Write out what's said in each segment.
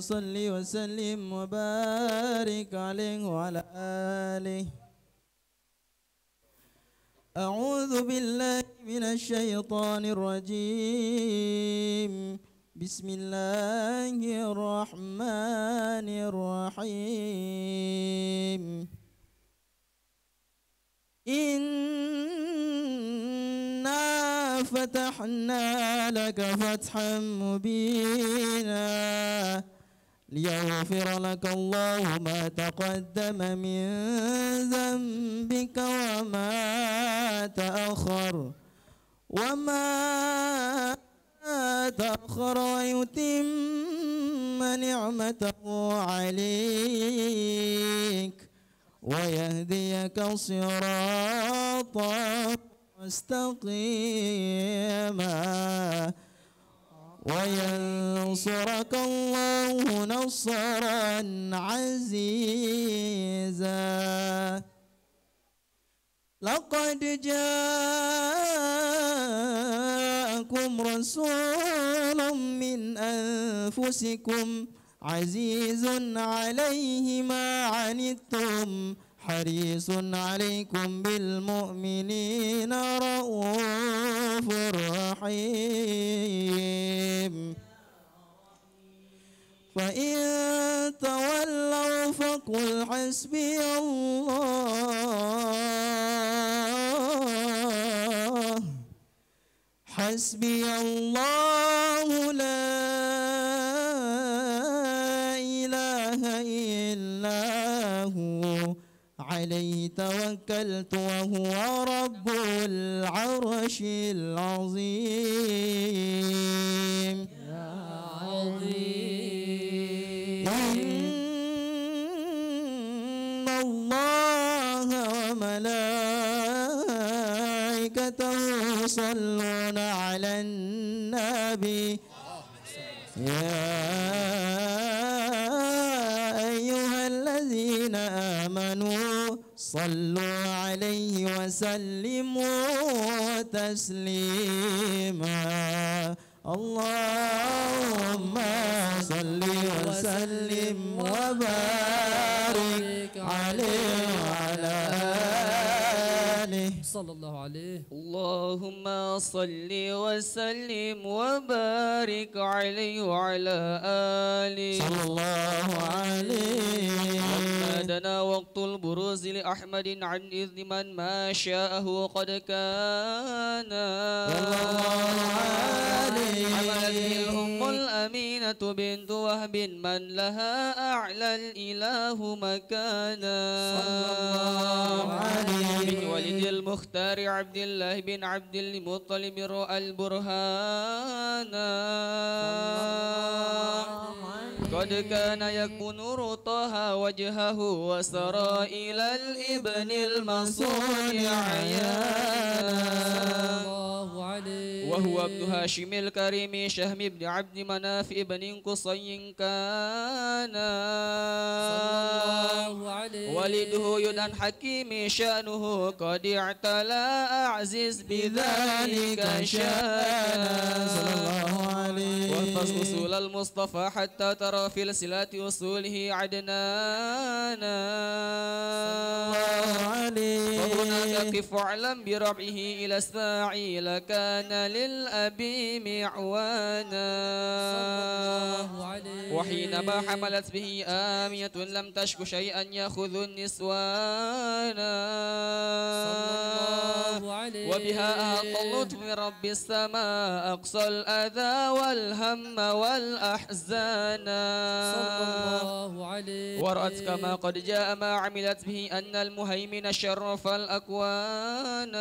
صل وسلم وبارك عليه وعلى آله. أعوذ بالله من الشيطان الرجيم. بسم الله الرحمن الرحيم. إنا فتحنا لك فتحا مبينا ليغفر لك الله ما تقدم من ذنبك وما تأخر ويتم نعمته عليك ويهديك صراطا مستقيما وينصرك الله نصرا عزيزا. لقد جاءكم رسول من أنفسكم عزيز عليه ما عنتم حريص عليكم بالمؤمنين رؤوف رحيم. فإن تولوا فقل حسبي الله حسبي الله لا إله إلا هو عليه توكلت وهو رب العرش العظيم. يا عظيم. إن الله وملائكته يصلون على النبي يا أيها الذين آمنوا صلوا عليه وسلموا تسليما. اللهم صل وسلم وبارك عليه وعلى آله صلى الله عليه. اللهم صل وسلم وبارك عليه وعلى آله صلى الله عليه. دنا وقت البروز لأحمد عن إذن من ما شاءه قد كان. حملت الأم الأمينة بنت وهب من لها أعلى الإله مكانا. من ولد المختار عبد الله بن عبد المطلب رأى البرهان. قد كان يكون نور طه وجهه وسرى إلى الابن المنصور عيانا. وهو ابن هاشم الكريم شهم بن عبد مناف ابن قصي كان. ولده يدان حكيم شأنه قد اعتلى أعزز بذلك شانا. واحفظ أصول المصطفى حتى ترى في السلات أصوله عدنانا. وهناك قف واعلم بربعه إلى الساعي لكان للأبي معوانا. وحينما حملت به آمية لم تشك شيئا يأخذ النسوانا. وبها أهط اللطف من رب السماء أقصى الأذى والهم والأحزان. ورأت كما قد جاء ما عملت به أن المهيمن شرف الأكوان.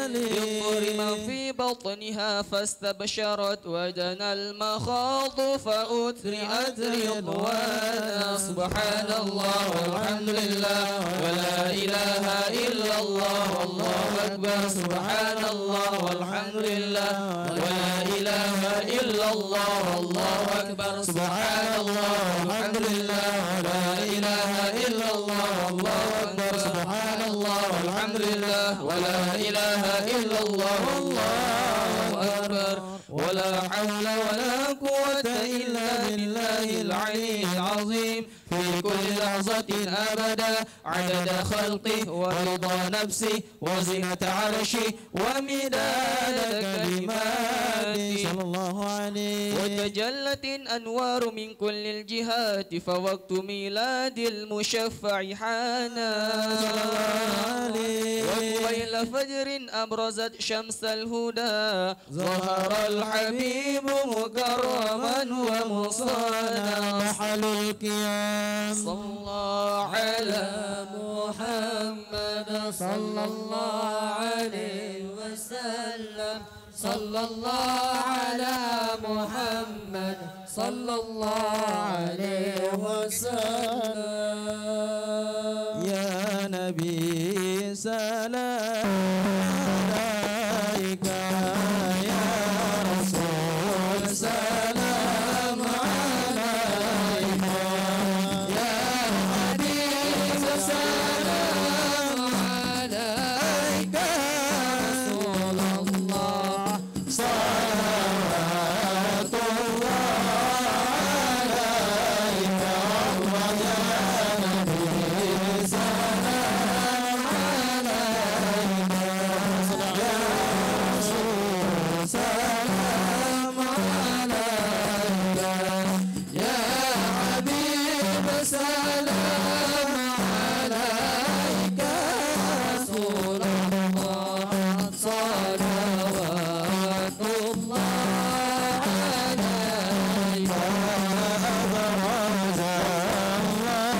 بالطور من في بطنها فاستبشرت ودنا المخاض فأترئت رضوانا. سبحان الله والحمد لله ولا إله إلا الله والله أكبر. سبحان الله والحمد لله ولا إله إلا الله والله أكبر. سبحان الله والحمد لله ولا إله إلا الله والله أكبر. سبحان الله والحمد لله ولا إله إلا الله والله أكبر. أكبر ولا حول ولا قوة إلا بالله العلي العظيم في كل لحظة أبدا عدد خلقه ورضا نفسه وزنة عرشه ومداد كلماته صلى الله عليه. وتجلت الأنوار من كل الجهات فوقت ميلاد المشفع حانا صلى الله عليه. وقبيل فجر أبرزت شمس الهدى ظهر الحبيب مكرما ومصانا محل القيام. صلى الله على محمد صلى الله عليه وسلم صلى الله على محمد صلى الله عليه وسلم. يا نبي سلام عليك يا رسول سلام عليك يا حبيب سلام عليك رسول الله صلوات الله عليك يا نبي سلام عليك يا رسول سلام عليك يا حبيب سلام عليك رسول الله صلوات الله عليك أبرز الله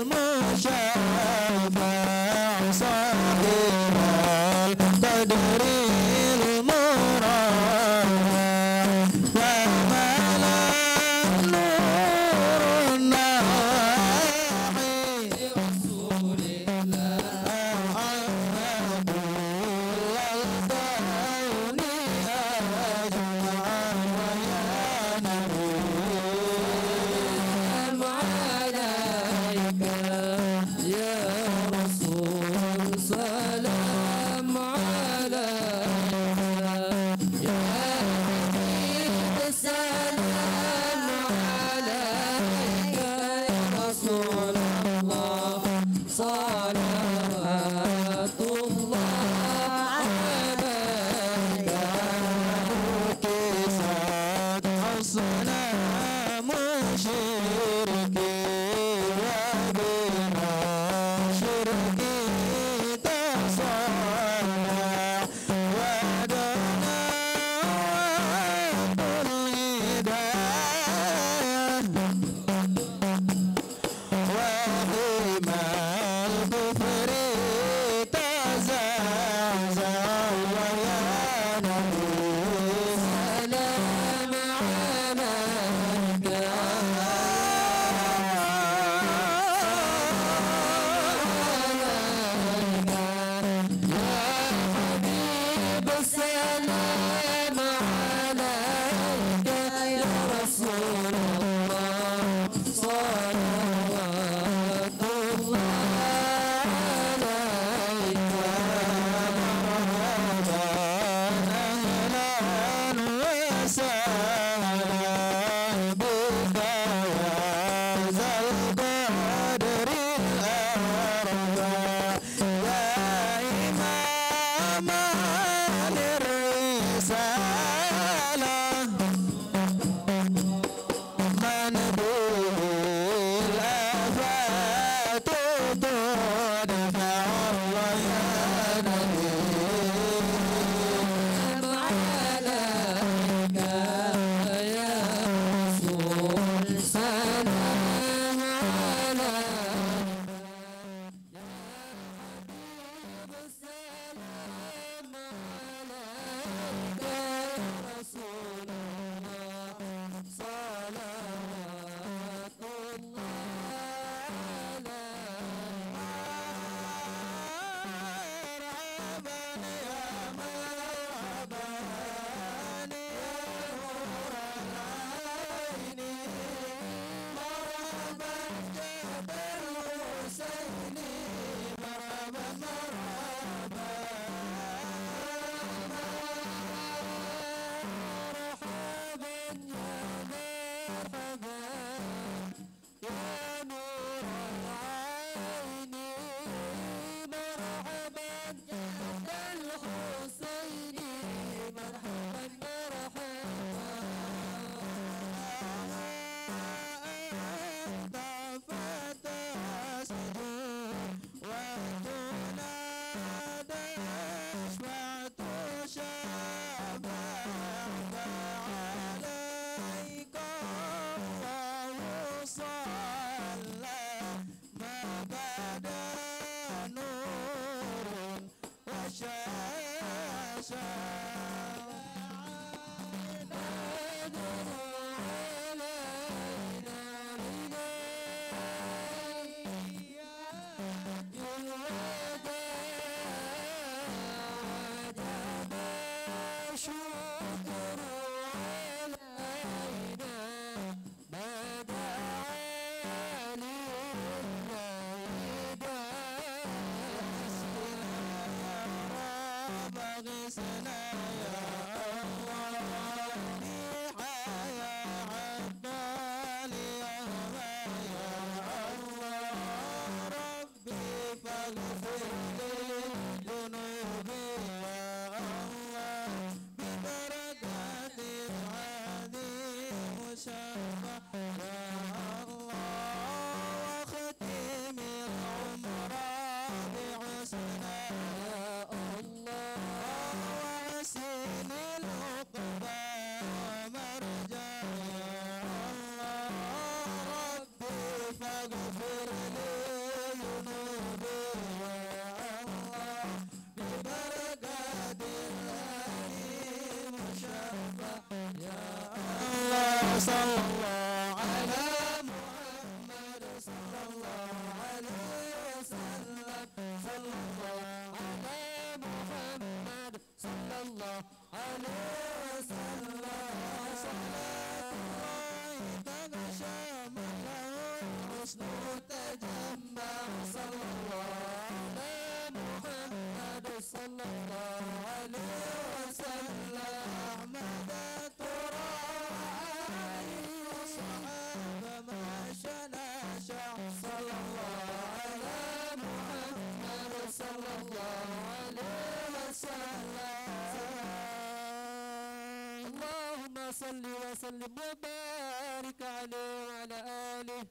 المشفع صاحب القدر المراد وملا نور النواحي رسول الله أحمد الكون أجمع ويا نبي سلام عليك يا رسول سلام عليك يا حبيب سلام عليك يا رسول الله صلوات الله عليك كساد أصنام شركي وبنا شركي تصنع ودنا عبد الهداية وهما الكفر تزعزع ويا نبي سلام عليك حبيب السلام عليك يا رسول الله صلوات الله عليك اللهم صل وسلم وبارك عليه وعلى آله.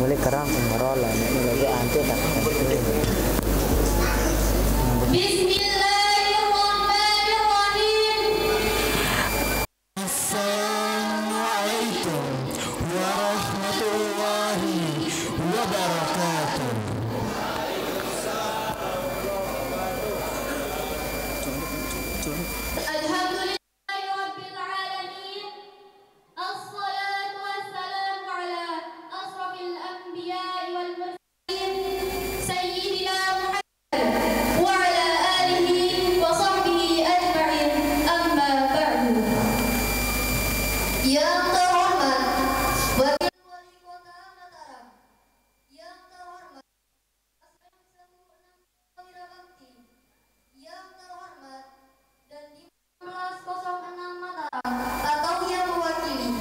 Mulai kerang semerola ini lagi anti tak. Bismillahirrahmanirrahim. Assalamualaikum warahmatullahi wabarakatuh. Alhamdulillahirabbil alamin. Assalatu wassalamu ala asrafil anbiya'i wal mursalin sayyidina Muhammad wa ala alihi wa sahbihi ajma'in. Amma ba'du. Yang terhormat Wakil Wali Kota Mataram, yang terhormat Asrem 16 Wirawakti, yang terhormat dan di 1606 Mataram atau yang mewakili,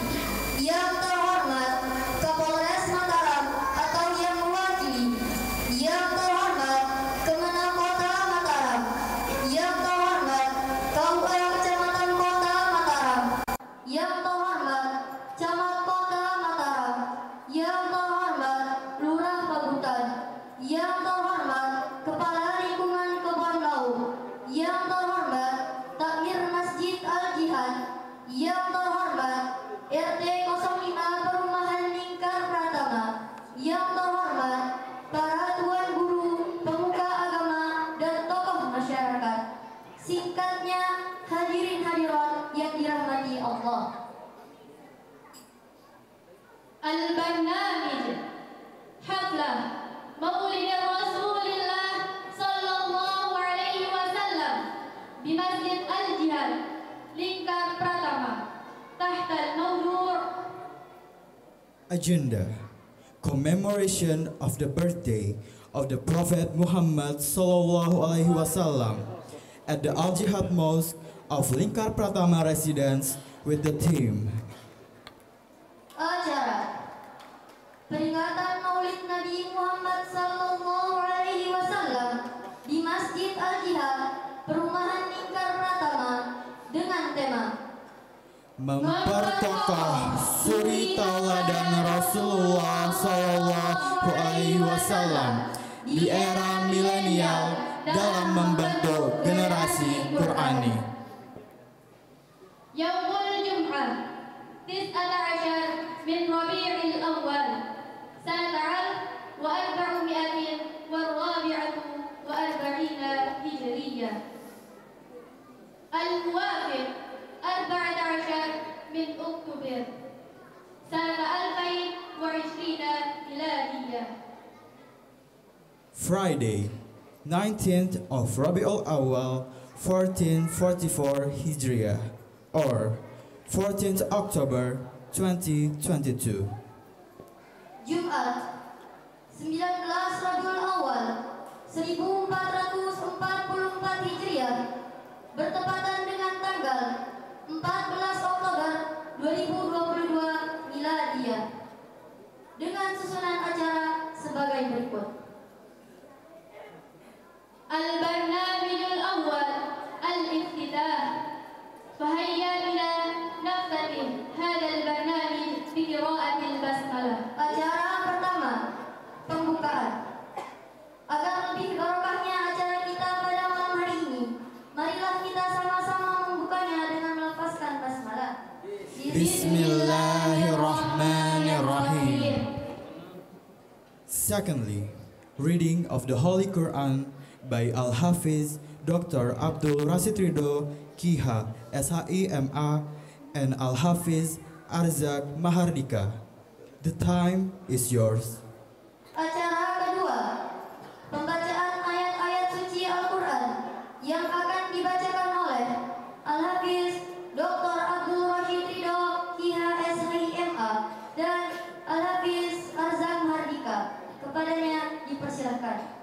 yang terhormat Kapolres Mataram atau yang mewakili, yang terhormat Kemenang Kota Mataram, yang terhormat Kabupaten Kecamatan Kota Mataram, yang terhormat Camat Kota Mataram, yang terhormat Lurah Pagutan, yang terhormat Kepala Lingkungan Kebon Laut, yang terhormat Takmir Masjid Al-Jihad, yang terhormat RT 05 Perumahan Lingkar Pratama, yang terhormat para tuan guru, pemuka agama, dan tokoh masyarakat. Singkatnya, hadirin hadirat yang dirahmati Allah. Al-Barnamij Haflah Maulid Rasulillah sallallahu alaihi Agenda: Commemoration of the birthday of the Prophet Muhammad Sallallahu Alaihi Wasallam at the Al Jihad Mosque of Lingkar Pratama Residence with the theme Acara peringatan Maulid Nabi Muhammad Sallallahu Alaihi Wasallam di Masjid Al Jihad, Perumahan Lingkar Pratama dengan tema memperkokoh suri tauladan Rasulullah Sallallahu Alaihi Wasallam di era milenial dalam membentuk generasi Qurani. Yaumul Jum'ah 19 min Rabi'il Awal sanata 1444 Hijriyah Al-Muwafiq 14 min Oktober sanata 2020 Miladiyah. Friday, 19th of Rabiul Awal 1444 Hijriah or 14th October 2022. Jumat 19 Rabiul Awal 1444 Hijriah bertepatan dengan tanggal 14 Oktober 2022 Miladiyah dengan susunan acara sebagai berikut. Al-Barnamijul Awwal Al-Iftitah Fahayya bina naftatin hadal barnamij biqira'atil basmalah. Acara pertama, pembukaan. Agar lebih barokahnya acara kita pada malam hari ini, marilah kita sama-sama membukanya dengan melafazkan basmalah. Bismillahirrahmanirrahim. Secondly, reading of the Holy Quran by Al-Hafiz Dr. Abdul Rasid Ridho, Kiha, SHIMA, and Al-Hafiz Arzak Mahardika. The time is yours. Acara kedua, pembacaan ayat-ayat suci Al-Quran yang akan dibacakan oleh Al-Hafiz Dr. Abdul Rasid Ridho, Kiha, SHIMA, dan Al-Hafiz Arzak Mahardika. Kepadanya dipersilakan.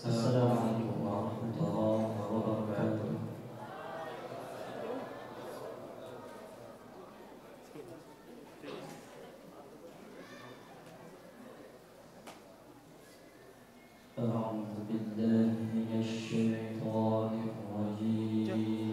Assalamualaikum warahmatullahi wabarakatuh. A'udzu billahi minasy syaithanir rajim.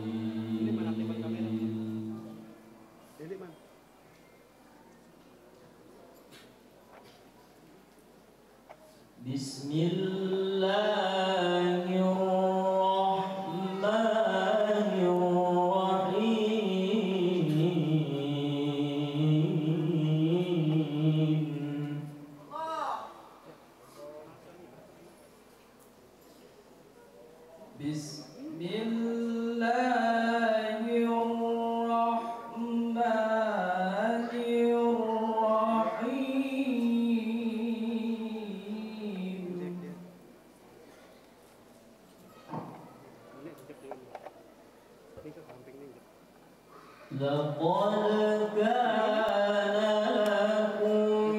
لقد كان لكم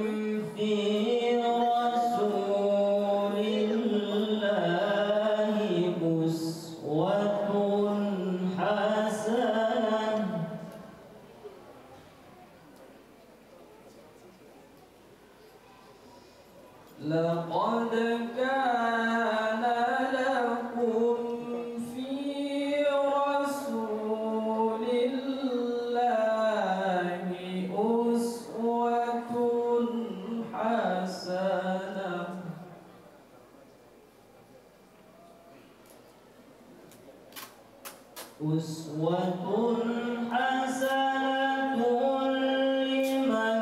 في رسول الله أسوة حسنة لقد كان لكم في رسول الله أسوة حسنة أسوة حسنة لمن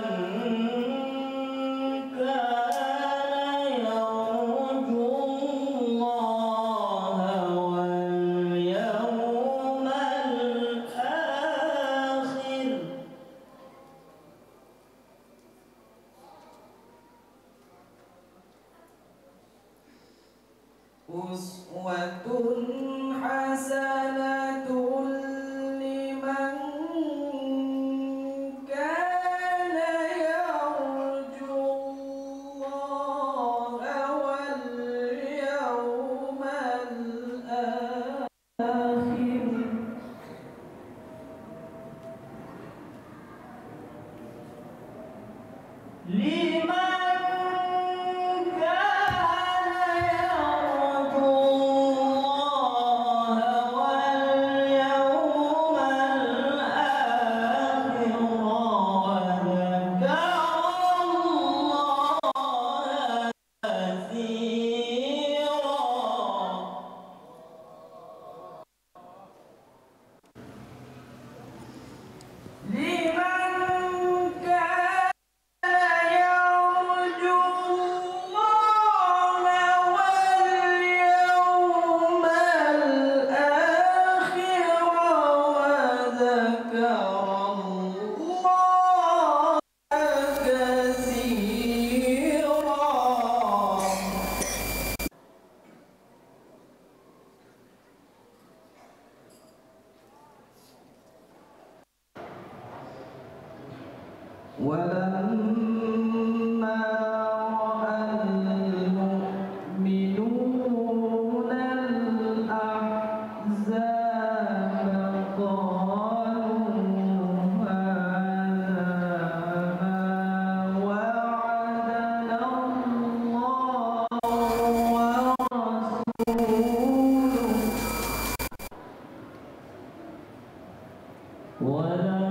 حسنة لمن كان يرجو الله واليوم الآخر ولما رأى المؤمنون الأحزاب قالوا هذا ما وعدنا الله ورسوله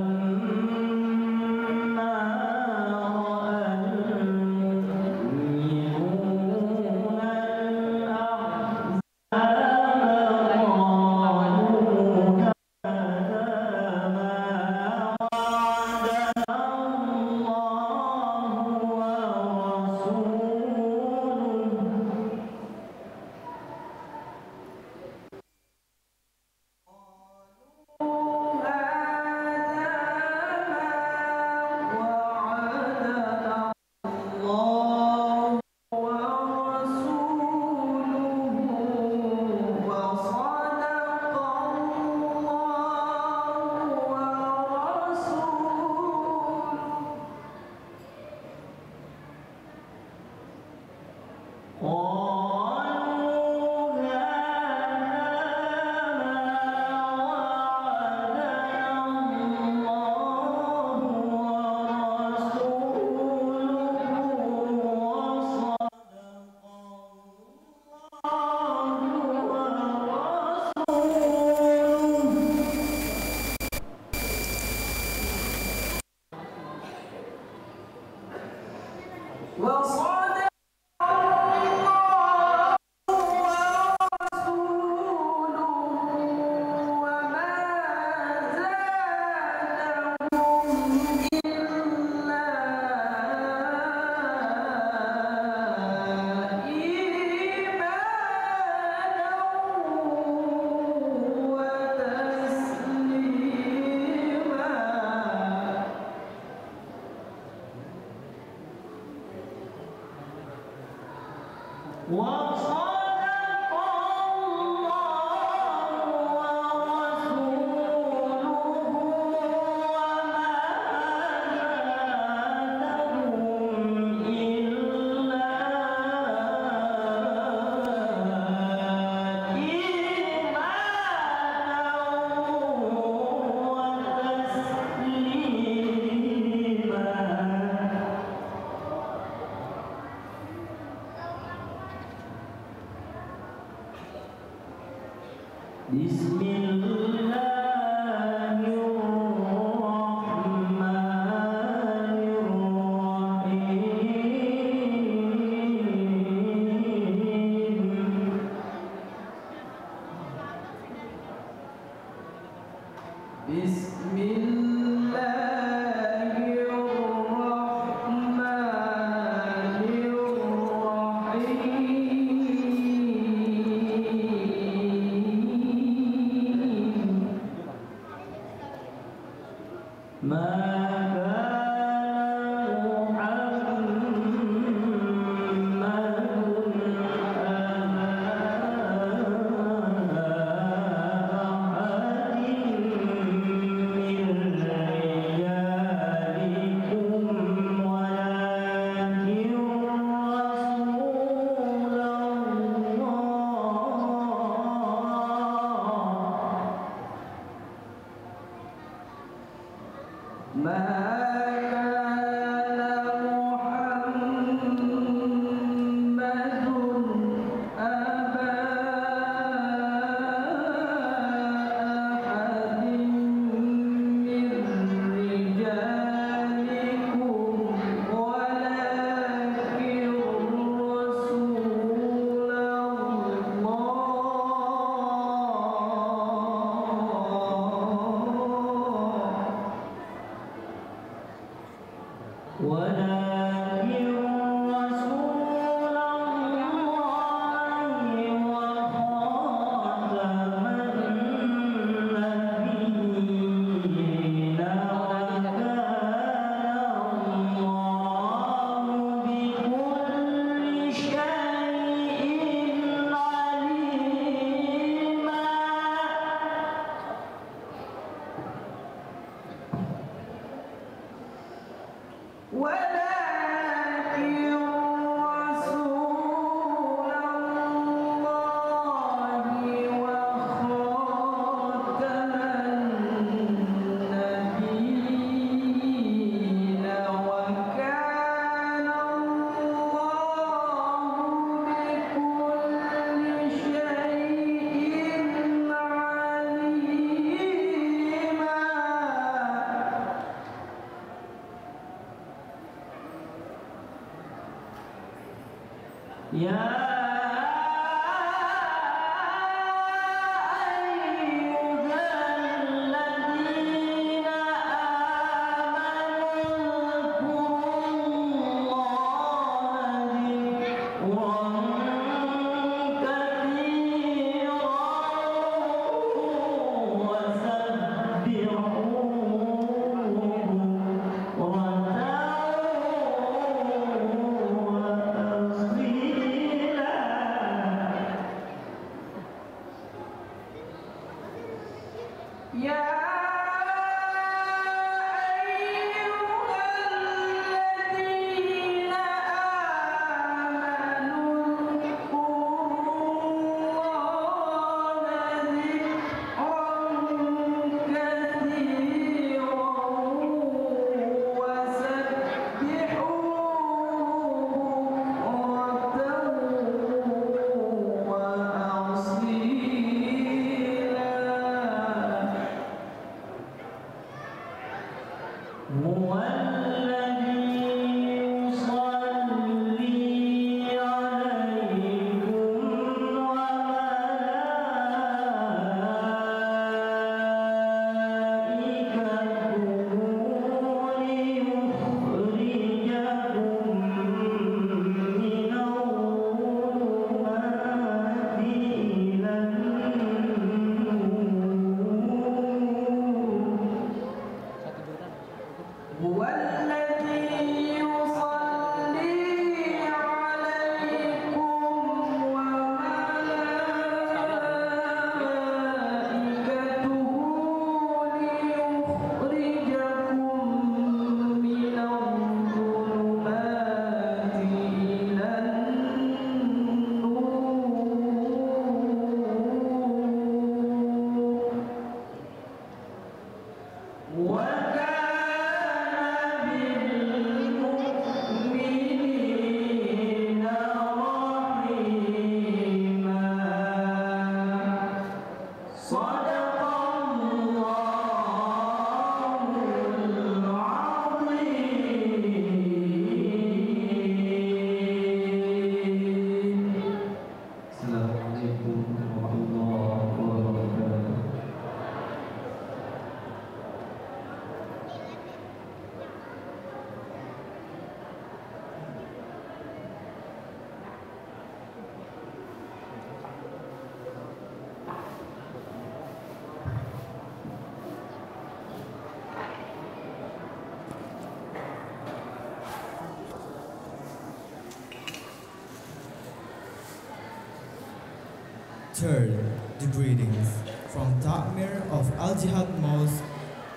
Third, the greetings from Takmir of Al Jihad Mosque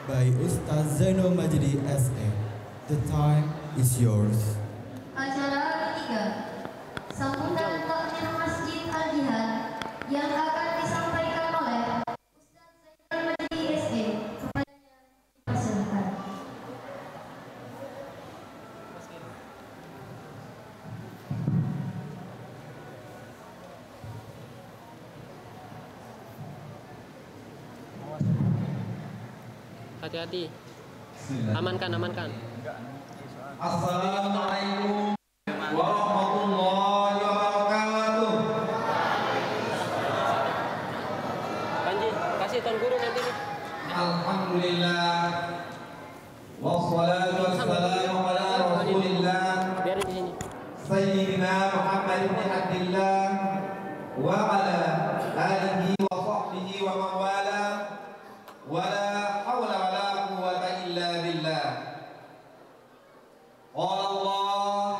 by Ustaz Zainul Majdi SA. The time is yours. Acara ketiga, sambutan takmir Masjid Al Jihad yang akan disampaikan oleh Ustaz Zainul Majdi SA. Kepadanya dipersilakan. hati-hati. Amankan. Assalamualaikum warahmatullahi wabarakatuh. Panji, kasih Tuan Guru nanti nih. Alhamdulillah. Wassalatu wassalamu ala Rasulillah. Biar di sini. Sayyidina Muhammad bin Abdillah wa ala alihi wa sahbihi wa man wala. Wala hawla wala quwwata illa billah. Allah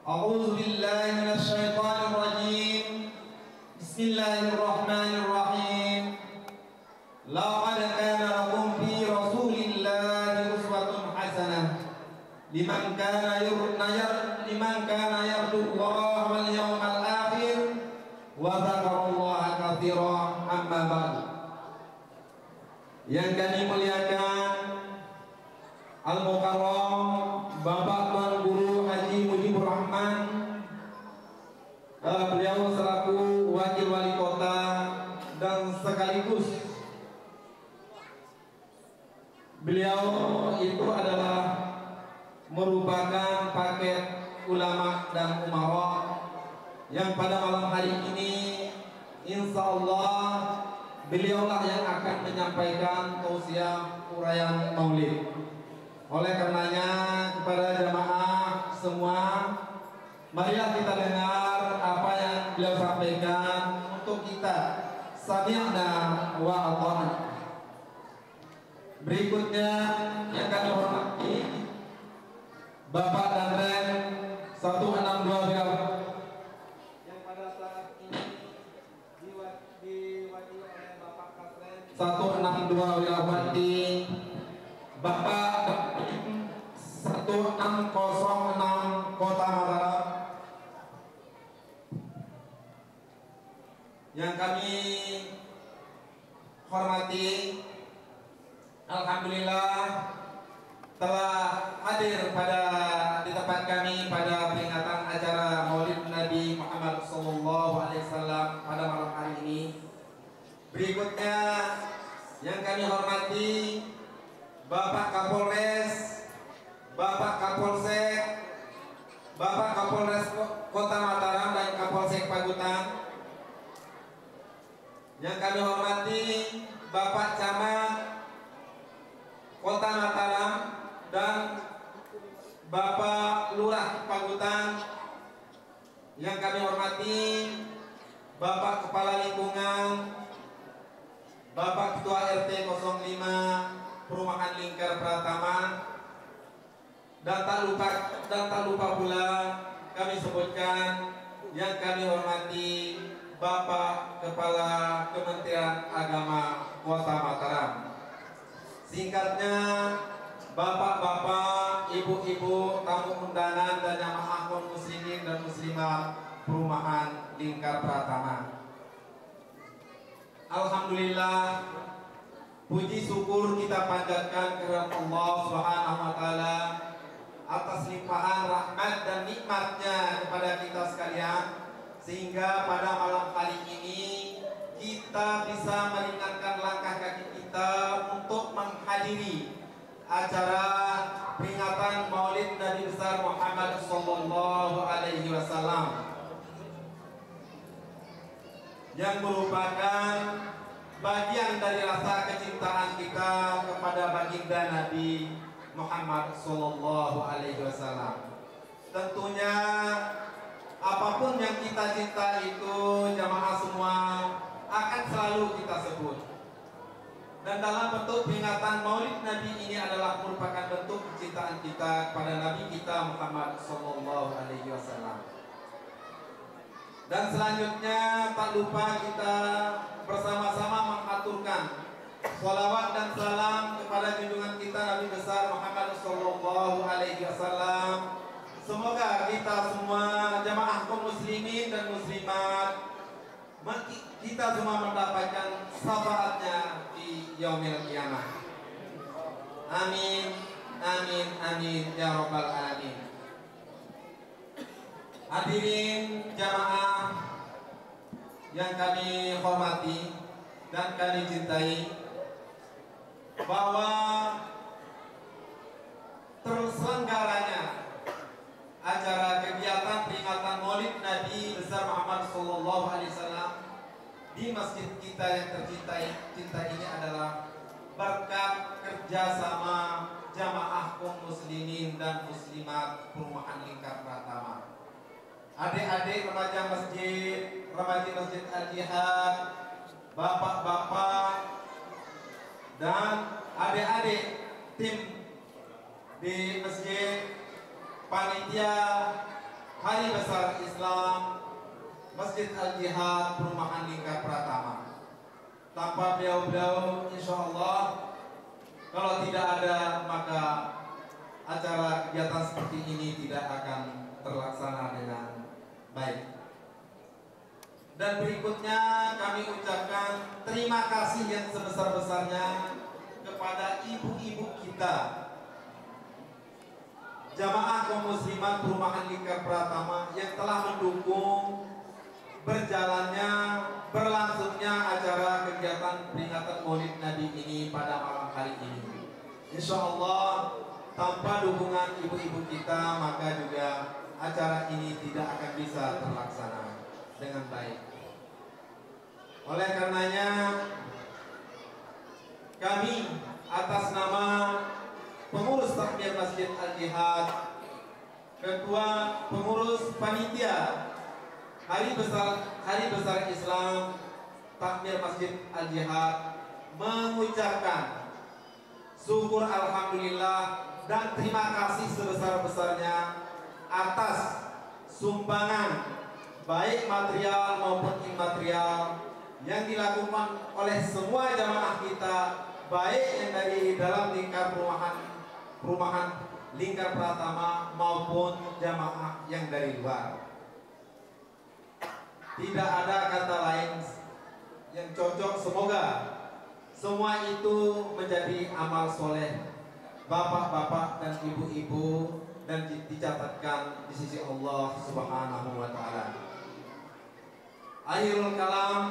A'udzu billahi minasy syaithanir rajim. Bismillahirrahmanirrahim. Laqad kana lakum fi Rasulillahi uswatun hasanah liman kana yarjullaha wal yawmal akhir wa dzakarallaha katsiran. Amma ba'du. Yang kami muliakan Al-Mukarram Bapak Tuan Guru Haji Mujibur Rahman, beliau selaku Wakil Wali Kota dan sekaligus beliau itu adalah merupakan paket ulama dan umarok yang pada malam hari ini insya Allah beliaulah yang akan menyampaikan tausiah uraian maulid. Oleh karenanya kepada jamaah semua, marilah kita dengar apa yang beliau sampaikan untuk kita sami'na wa ata'na. Berikutnya yang kami hormati Bapak Danren 162 Beliau yang pada saat ini diwakili oleh Bapak Kasren 162 Wilawati, Bapak 1606 Kota Mataram yang kami hormati. Alhamdulillah telah hadir di tempat kami pada peringatan acara Maulid Nabi Muhammad SAW pada malam hari ini. Berikutnya yang kami hormati Bapak Kapolres, Bapak Kapolsek, Bapak Kapolres Kota Mataram dan Kapolsek Pagutan. Yang kami hormati Bapak Camat Kota Mataram dan Bapak Lurah Pagutan. Yang kami hormati Bapak Kepala Lingkungan, Bapak Ketua RT 05 Perumahan Lingkar Pratama, dan tak lupa pula kami sebutkan yang kami hormati Bapak Kepala Kementerian Agama Kota Mataram. Singkatnya, bapak-bapak, ibu-ibu, tamu undangan dan jamaah kaum muslimin dan muslimat Perumahan Lingkar Pratama. Alhamdulillah, puji syukur kita panjatkan kepada Allah Subhanahu wa taala atas limpahan rahmat dan nikmatnya kepada kita sekalian, sehingga pada malam hari ini kita bisa meringankan langkah kaki kita untuk menghadiri acara peringatan Maulid Nabi besar Muhammad sallallahu alaihi wasallam yang merupakan bagian dari rasa kecintaan kita kepada baginda Nabi Muhammad sallallahu alaihi wasallam. Tentunya apapun yang kita cinta itu jamaah semua akan selalu kita sebut. Dan dalam bentuk peringatan Maulid Nabi ini adalah merupakan bentuk kecintaan kita kepada Nabi kita Muhammad sallallahu alaihi wasallam. Dan selanjutnya tak lupa kita bersama-sama mengaturkan sholawat dan salam kepada junjungan kita Nabi besar Muhammad sallallahu alaihi wasallam. Semoga kita semua jamaah kaum muslimin dan muslimat kita semua mendapatkan syafaatnya di yaumil qiyamah. Amin, amin, amin ya rabbal alamin. Hadirin jamaah yang kami hormati dan kami cintai, bahwa terselenggaranya acara kegiatan peringatan Maulid Nabi besar Muhammad Sallallahu Alaihi Wasallam di masjid kita yang tercinta ini adalah berkat kerjasama jamaah kaum muslimin dan muslimat Perumahan Lingkar Pratama, adik-adik remaja masjid Al-Jihad, bapak-bapak dan adik-adik tim di masjid, panitia Hari Besar Islam Masjid Al-Jihad Perumahan Lingkar Pratama. Tanpa beliau-beliau, insya Allah, kalau tidak ada, maka acara kegiatan seperti ini tidak akan terlaksana dengan baik. Dan berikutnya kami ucapkan terima kasih yang sebesar-besarnya kepada ibu-ibu kita, jamaah kaum muslimat Perumahan Lingkar Pratama yang telah mendukung berlangsungnya acara kegiatan peringatan Maulid Nabi ini pada malam hari ini. Insya Allah tanpa dukungan ibu-ibu kita, maka juga acara ini tidak akan bisa terlaksana dengan baik. Oleh karenanya kami atas nama pengurus takmir Masjid Al-Jihad, ketua pengurus panitia Hari Besar Islam Takmir Masjid Al-Jihad mengucapkan syukur alhamdulillah dan terima kasih sebesar-besarnya atas sumbangan baik material maupun imaterial yang dilakukan oleh semua jamaah kita, baik yang dari dalam lingkar perumahan Lingkar Pratama maupun jamaah yang dari luar. Tidak ada kata lain yang cocok. Semoga semua itu menjadi amal soleh bapak-bapak dan ibu-ibu dan dicatatkan di sisi Allah Subhanahu wa Ta'ala. Akhirul kalam,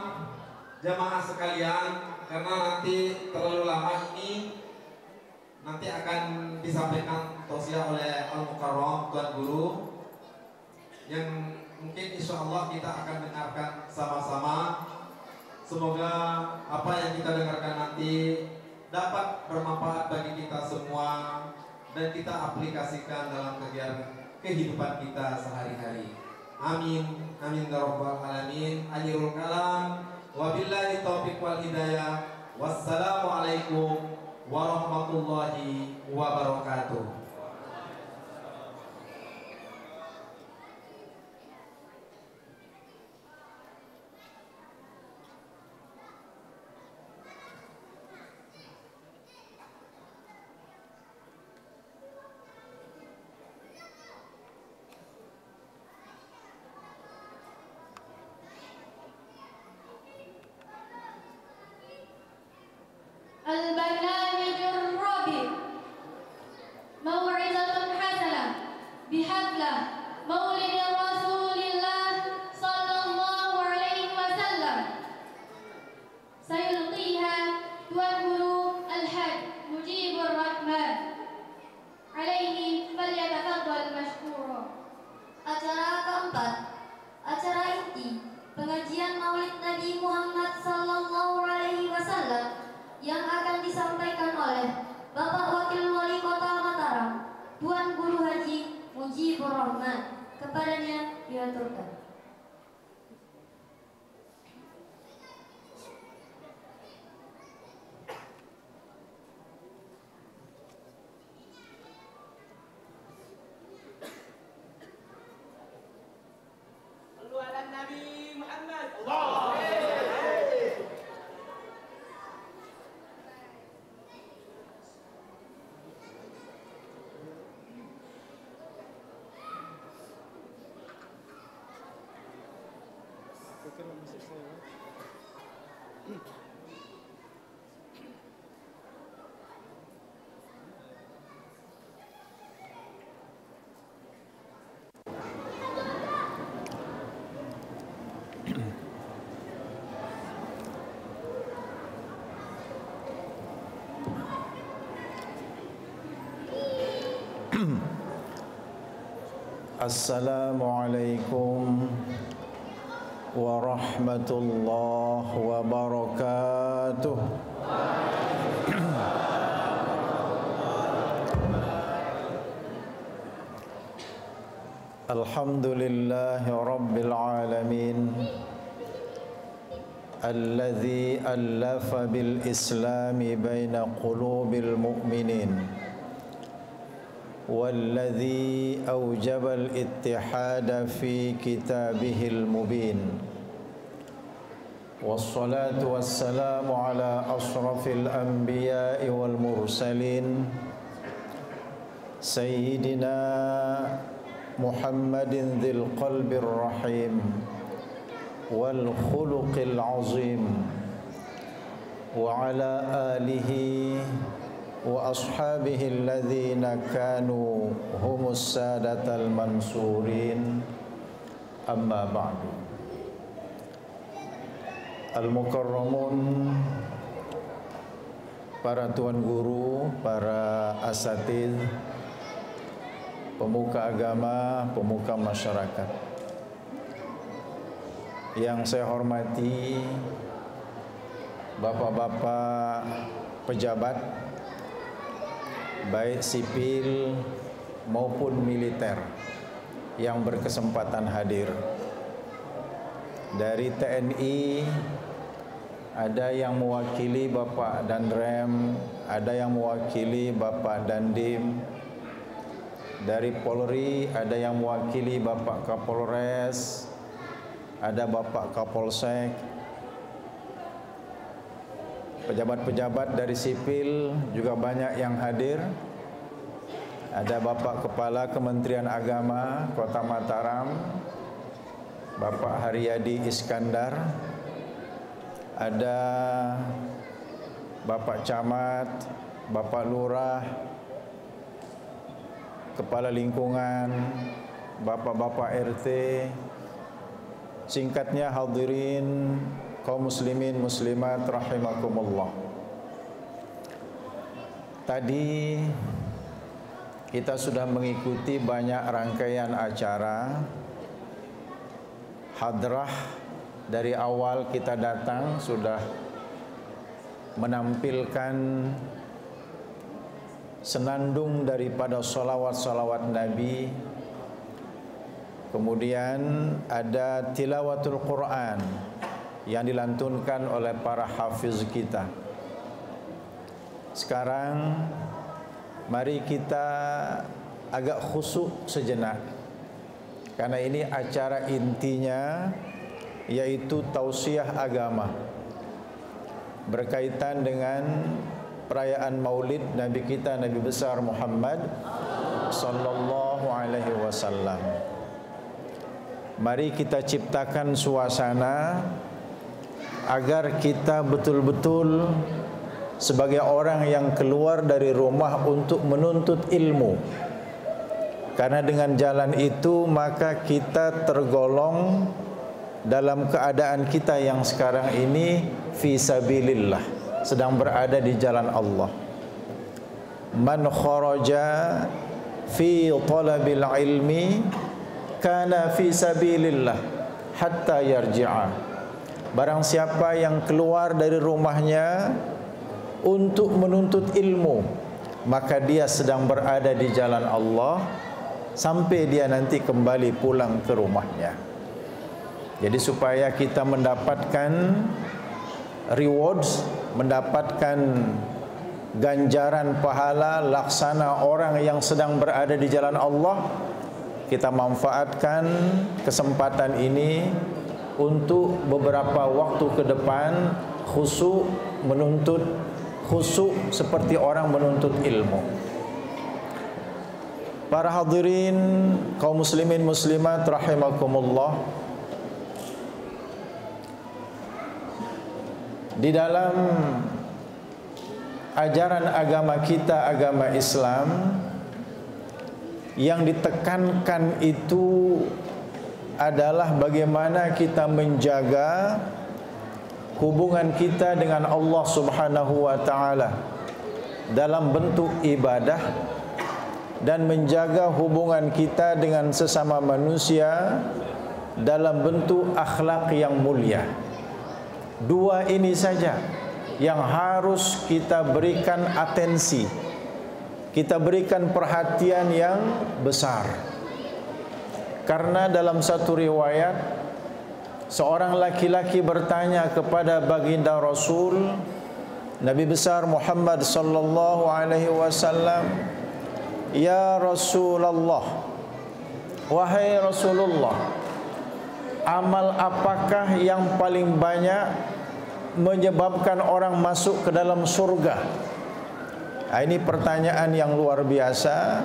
jamaah sekalian, karena nanti terlalu lama ini, nanti akan disampaikan tausiah oleh Al-Mukarram Tuan Guru yang mungkin insya Allah kita akan dengarkan sama-sama. Semoga apa yang kita dengarkan nanti dapat bermanfaat bagi kita semua dan kita aplikasikan dalam kehidupan kita sehari-hari. Amin, amin ya rabbal alamin. Akhirul kalam, wabillahi taufiq wal hidayah. Wassalamualaikum warahmatullahi wabarakatuh. البرنامج الرابع موعظة حسنة بحفلة مولد رسول الله صلى الله عليه وسلم سيلقيها Tuan Guru Al-Haj Mujibur Rahman. Alaihi falyatafaddal mashkura. Acara keempat, acara inti pengajian Maulid Nabi Muhammad Sallallahu Alaihi Wasallam yang akan disampaikan oleh Bapak Wakil Wali Kota Mataram, Tuan Guru Haji Mujibur Rahman. Kepadanya diaturkan. Nabi Muhammad. Assalamualaikum warahmatullahi wabarakatuh. Alhamdulillahi rabbil alamin, alladzi allafa bil islami baina qulubil mu'minin, والذي أوجب الاتحاد في كتابه المبين، والصلاة والسلام على أشرف الأنبياء والمرسلين سيدنا محمد ذي القلب الرحيم والخلق العظيم، وعلى آله وأصحابه الذين كانوا هم السادة المنصورين. أما بعد. Al-Mukarramun, para tuan guru, para asatidz, pemuka agama, pemuka masyarakat yang saya hormati, bapak-bapak pejabat baik sipil maupun militer yang berkesempatan hadir. Dari TNI ada yang mewakili Bapak Danrem, ada yang mewakili Bapak Dandim. Dari Polri ada yang mewakili Bapak Kapolres, ada Bapak Kapolsek. Pejabat-pejabat dari sipil juga banyak yang hadir. Ada Bapak Kepala Kementerian Agama Kota Mataram, Bapak Haryadi Iskandar. Ada Bapak Camat, Bapak Lurah, Kepala Lingkungan, Bapak-bapak RT. Singkatnya hadirin kaum muslimin muslimat rahimakumullah. Tadi kita sudah mengikuti banyak rangkaian acara hadrah. Dari awal kita datang sudah menampilkan senandung daripada salawat-salawat Nabi. Kemudian ada tilawatul Quran yang dilantunkan oleh para hafiz kita. Sekarang mari kita agak khusyuk sejenak, karena ini acara intinya yaitu tausiah agama berkaitan dengan perayaan Maulid Nabi kita, Nabi besar Muhammad sallallahu alaihi wasallam. Mari kita ciptakan suasana agar kita betul-betul sebagai orang yang keluar dari rumah untuk menuntut ilmu. Karena dengan jalan itu maka kita tergolong dalam keadaan kita yang sekarang ini fi sabilillah, sedang berada di jalan Allah. Man kharaja fi talabil ilmi kana fi sabilillah hatta yarji'a. Barang siapa yang keluar dari rumahnya untuk menuntut ilmu, maka dia sedang berada di jalan Allah sampai dia nanti kembali pulang ke rumahnya. Jadi supaya kita mendapatkan rewards, mendapatkan ganjaran pahala laksana orang yang sedang berada di jalan Allah, kita manfaatkan kesempatan ini untuk beberapa waktu ke depan khusyuk menuntut, khusyuk seperti orang menuntut ilmu. Para hadirin kaum muslimin muslimat rahimakumullah, di dalam ajaran agama kita, agama Islam, yang ditekankan itu adalah bagaimana kita menjaga hubungan kita dengan Allah Subhanahu wa taala dalam bentuk ibadah dan menjaga hubungan kita dengan sesama manusia dalam bentuk akhlak yang mulia. Dua ini saja yang harus kita berikan atensi, kita berikan perhatian yang besar. Karena dalam satu riwayat, seorang laki-laki bertanya kepada baginda Rasul Nabi besar Muhammad sallallahu alaihi wasallam, "Ya Rasulullah, wahai Rasulullah, amal apakah yang paling banyak menyebabkan orang masuk ke dalam surga?" Nah, ini pertanyaan yang luar biasa.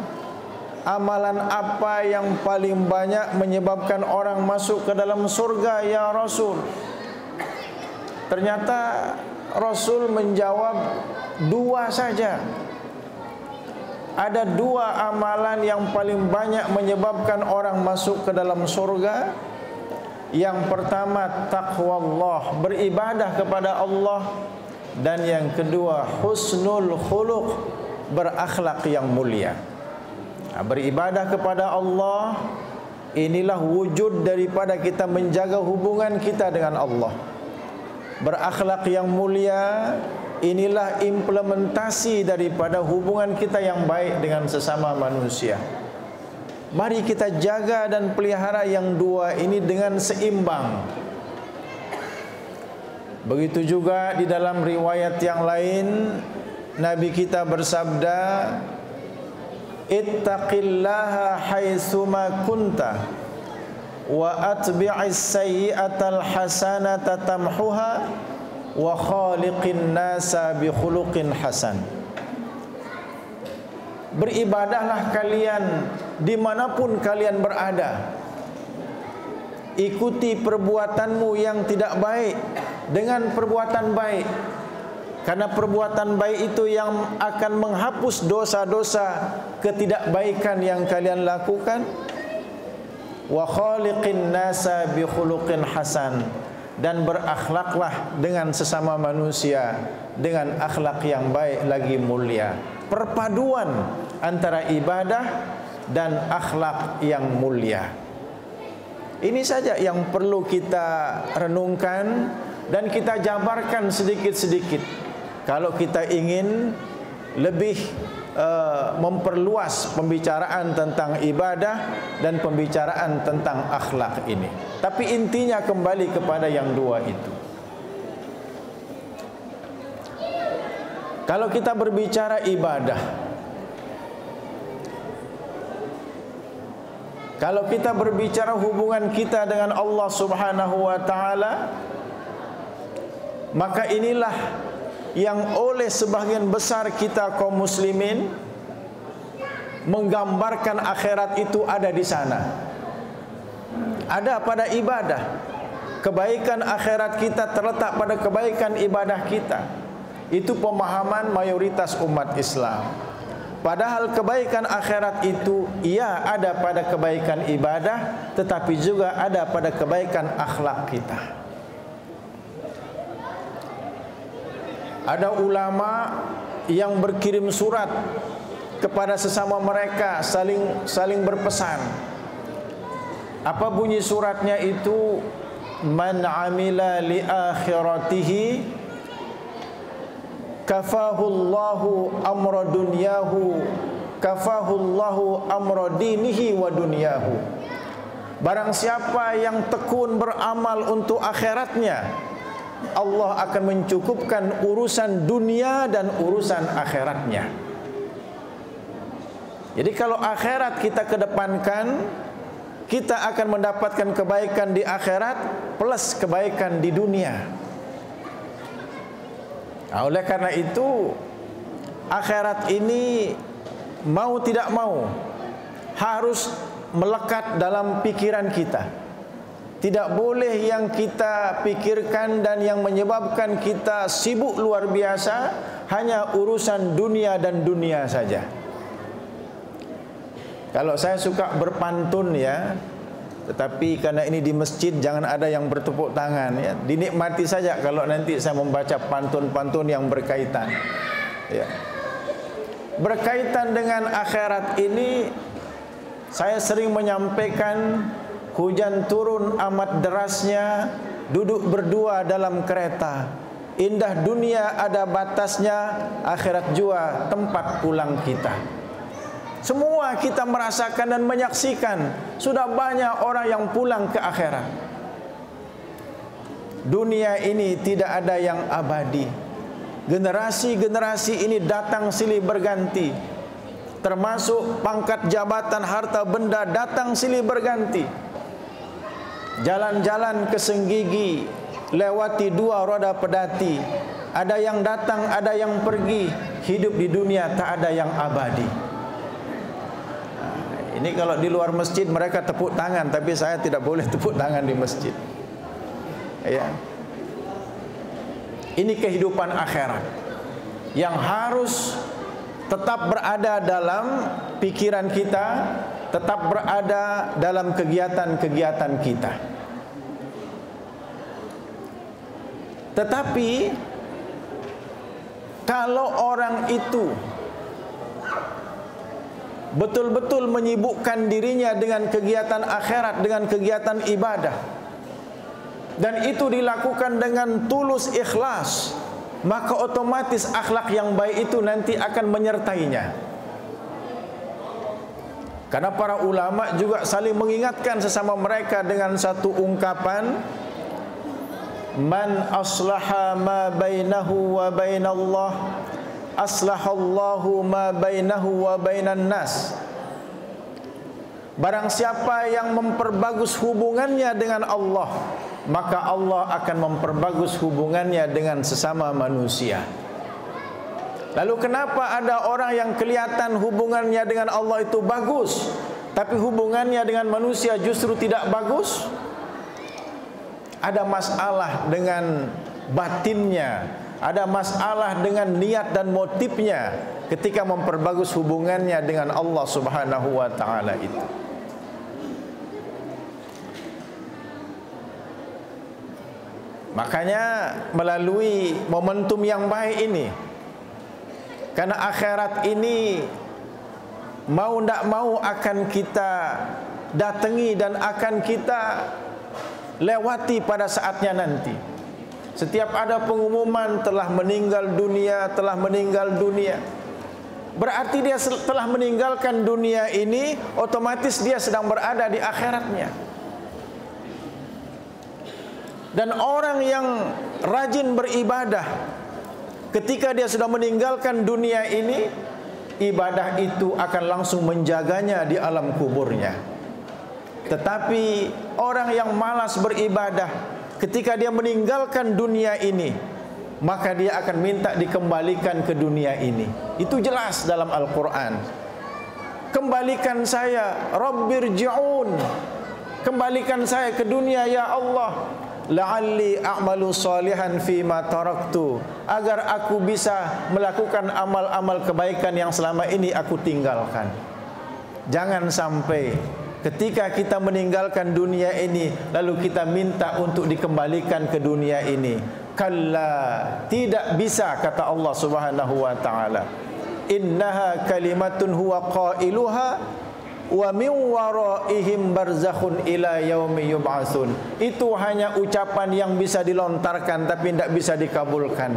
Amalan apa yang paling banyak menyebabkan orang masuk ke dalam surga, ya Rasul? Ternyata Rasul menjawab dua saja. Ada dua amalan yang paling banyak menyebabkan orang masuk ke dalam surga. Yang pertama, taqwa Allah, beribadah kepada Allah. Dan yang kedua, husnul khuluq, berakhlak yang mulia. Beribadah kepada Allah, inilah wujud daripada kita menjaga hubungan kita dengan Allah. Berakhlak yang mulia, inilah implementasi daripada hubungan kita yang baik dengan sesama manusia. Mari kita jaga dan pelihara yang dua ini dengan seimbang. Begitu juga di dalam riwayat yang lain, Nabi kita bersabda, "Ittaqillaha haitsuma kunta wa atbi'is sayyi'atal hasanata tamhuha wa khaliqin nasa bi khuluqin hasan." Beribadahlah kalian dimanapun kalian berada. Ikuti perbuatanmu yang tidak baik dengan perbuatan baik, karena perbuatan baik itu yang akan menghapus dosa-dosa ketidakbaikan yang kalian lakukan. Wa khaliqin nasa bi khuluqin hasan, dan berakhlaklah dengan sesama manusia dengan akhlak yang baik lagi mulia. Perpaduan antara ibadah dan akhlak yang mulia. Ini saja yang perlu kita renungkan dan kita jabarkan sedikit-sedikit. Kalau kita ingin lebih memperluas pembicaraan tentang ibadah dan pembicaraan tentang akhlak ini. Tapi intinya kembali kepada yang dua itu. Kalau kita berbicara ibadah, kalau kita berbicara hubungan kita dengan Allah Subhanahu wa taala, maka inilah yang oleh sebagian besar kita kaum muslimin menggambarkan akhirat itu ada di sana. Ada pada ibadah. Kebaikan akhirat kita terletak pada kebaikan ibadah kita. Itu pemahaman mayoritas umat Islam. Padahal kebaikan akhirat itu ia ada pada kebaikan ibadah, tetapi juga ada pada kebaikan akhlak kita. Ada ulama yang berkirim surat kepada sesama mereka, saling berpesan. Apa bunyi suratnya itu? Man amila li akhiratihi kafahullahu amra dunyahu kafahullahu amra dinihi wa dunyahu. Barang siapa yang tekun beramal untuk akhiratnya, Allah akan mencukupkan urusan dunia dan urusan akhiratnya. Jadi kalau akhirat kita kedepankan, kita akan mendapatkan kebaikan di akhirat plus kebaikan di dunia. Nah, oleh karena itu, akhirat ini mau tidak mau harus melekat dalam pikiran kita. Tidak boleh yang kita pikirkan dan yang menyebabkan kita sibuk luar biasa hanya urusan dunia dan dunia saja. Kalau saya suka berpantun ya, tetapi karena ini di masjid jangan ada yang bertepuk tangan ya. Dinikmati saja kalau nanti saya membaca pantun-pantun yang berkaitan. Ya. berkaitan dengan akhirat ini, saya sering menyampaikan hujan turun amat derasnya, duduk berdua dalam kereta. Indah dunia ada batasnya, akhirat jua tempat pulang kita. Semua kita merasakan dan menyaksikan, sudah banyak orang yang pulang ke akhirat. Dunia ini tidak ada yang abadi. Generasi-generasi ini datang silih berganti, termasuk pangkat jabatan, harta benda datang silih berganti. Jalan-jalan ke Senggigi, lewati dua roda pedati. Ada yang datang, ada yang pergi. Hidup di dunia tak ada yang abadi. Ini kalau di luar masjid mereka tepuk tangan, tapi saya tidak boleh tepuk tangan di masjid. Ya. Ini kehidupan akhirat yang harus tetap berada dalam pikiran kita, tetap berada dalam kegiatan-kegiatan kita. Tetapi kalau orang itu betul-betul menyibukkan dirinya dengan kegiatan akhirat, dengan kegiatan ibadah, dan itu dilakukan dengan tulus ikhlas, maka otomatis akhlak yang baik itu nanti akan menyertainya. Karena para ulama juga saling mengingatkan sesama mereka dengan satu ungkapan, man aslaha ma bainahu wa bainallah aslahallahu ma bainahu wa bainan nas. Barang siapa yang memperbagus hubungannya dengan Allah, maka Allah akan memperbagus hubungannya dengan sesama manusia. Lalu kenapa ada orang yang kelihatan hubungannya dengan Allah itu bagus, tapi hubungannya dengan manusia justru tidak bagus? Ada masalah dengan batinnya, ada masalah dengan niat dan motifnya ketika memperbagus hubungannya dengan Allah Subhanahu wa taala itu. Makanya melalui momentum yang baik ini, karena akhirat ini mau tidak mau akan kita datangi dan akan kita lewati pada saatnya nanti. Setiap ada pengumuman telah meninggal dunia, telah meninggal dunia, berarti dia telah meninggalkan dunia ini, otomatis dia sedang berada di akhiratnya. Dan orang yang rajin beribadah, ketika dia sudah meninggalkan dunia ini, ibadah itu akan langsung menjaganya di alam kuburnya. Tetapi orang yang malas beribadah, ketika dia meninggalkan dunia ini, maka dia akan minta dikembalikan ke dunia ini. Itu jelas dalam Al-Quran. Kembalikan saya, Rabbirji'un, kembalikan saya ke dunia ya Allah, la'alli a'malu salihan fima taraktu, agar aku bisa melakukan amal-amal kebaikan yang selama ini aku tinggalkan. Jangan sampai ketika kita meninggalkan dunia ini lalu kita minta untuk dikembalikan ke dunia ini. Kalla, tidak bisa, kata Allah Subhanahu wa taala. Innaha kalimatun huwa qailuha wa min waraihim barzakhun ila yaumi yub'atsun. Itu hanya ucapan yang bisa dilontarkan tapi tidak bisa dikabulkan.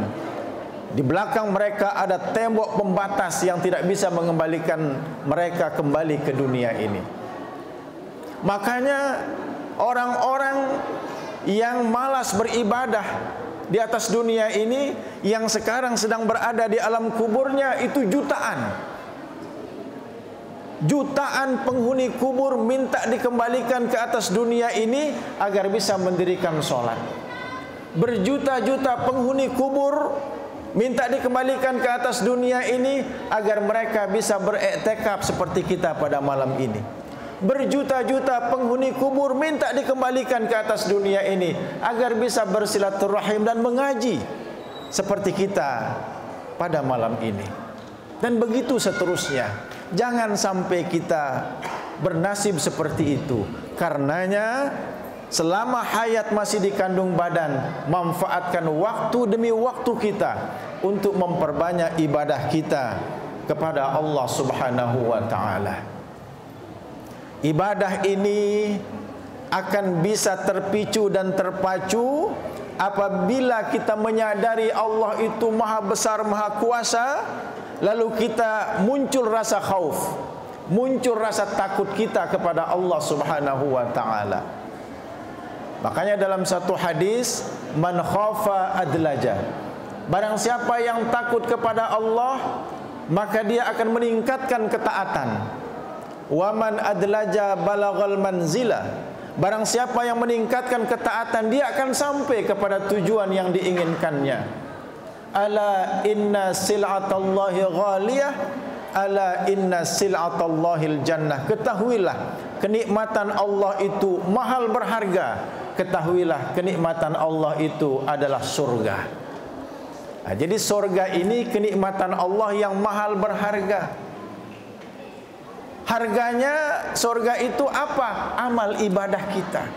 Di belakang mereka ada tembok pembatas yang tidak bisa mengembalikan mereka kembali ke dunia ini. Makanya orang-orang yang malas beribadah di atas dunia ini, yang sekarang sedang berada di alam kuburnya itu jutaan. Jutaan penghuni kubur minta dikembalikan ke atas dunia ini agar bisa mendirikan sholat. Berjuta-juta penghuni kubur minta dikembalikan ke atas dunia ini agar mereka bisa beriktikaf seperti kita pada malam ini. Berjuta-juta penghuni kubur minta dikembalikan ke atas dunia ini agar bisa bersilaturahim dan mengaji seperti kita pada malam ini. Dan begitu seterusnya. Jangan sampai kita bernasib seperti itu. Karenanya selama hayat masih dikandung badan, manfaatkan waktu demi waktu kita untuk memperbanyak ibadah kita, kepada Allah Subhanahu wa taala. Ibadah ini akan bisa terpicu dan terpacu apabila kita menyadari Allah itu maha besar, maha kuasa, lalu kita muncul rasa khauf, muncul rasa takut kita kepada Allah Subhanahu wa taala. Makanya dalam satu hadis, man khafa adlaja. Barang siapa yang takut kepada Allah, maka dia akan meningkatkan ketaatan. Wa man adlaja balagal manzila. Barang siapa yang meningkatkan ketaatan, dia akan sampai kepada tujuan yang diinginkannya. Ala inna sil'atallahi ghaliyah, ala inna sil'atallahil jannah. Ketahuilah kenikmatan Allah itu mahal berharga. Ketahuilah kenikmatan Allah itu adalah surga. Nah, jadi surga ini kenikmatan Allah yang mahal berharga. Harganya surga itu apa? Amal ibadah kita.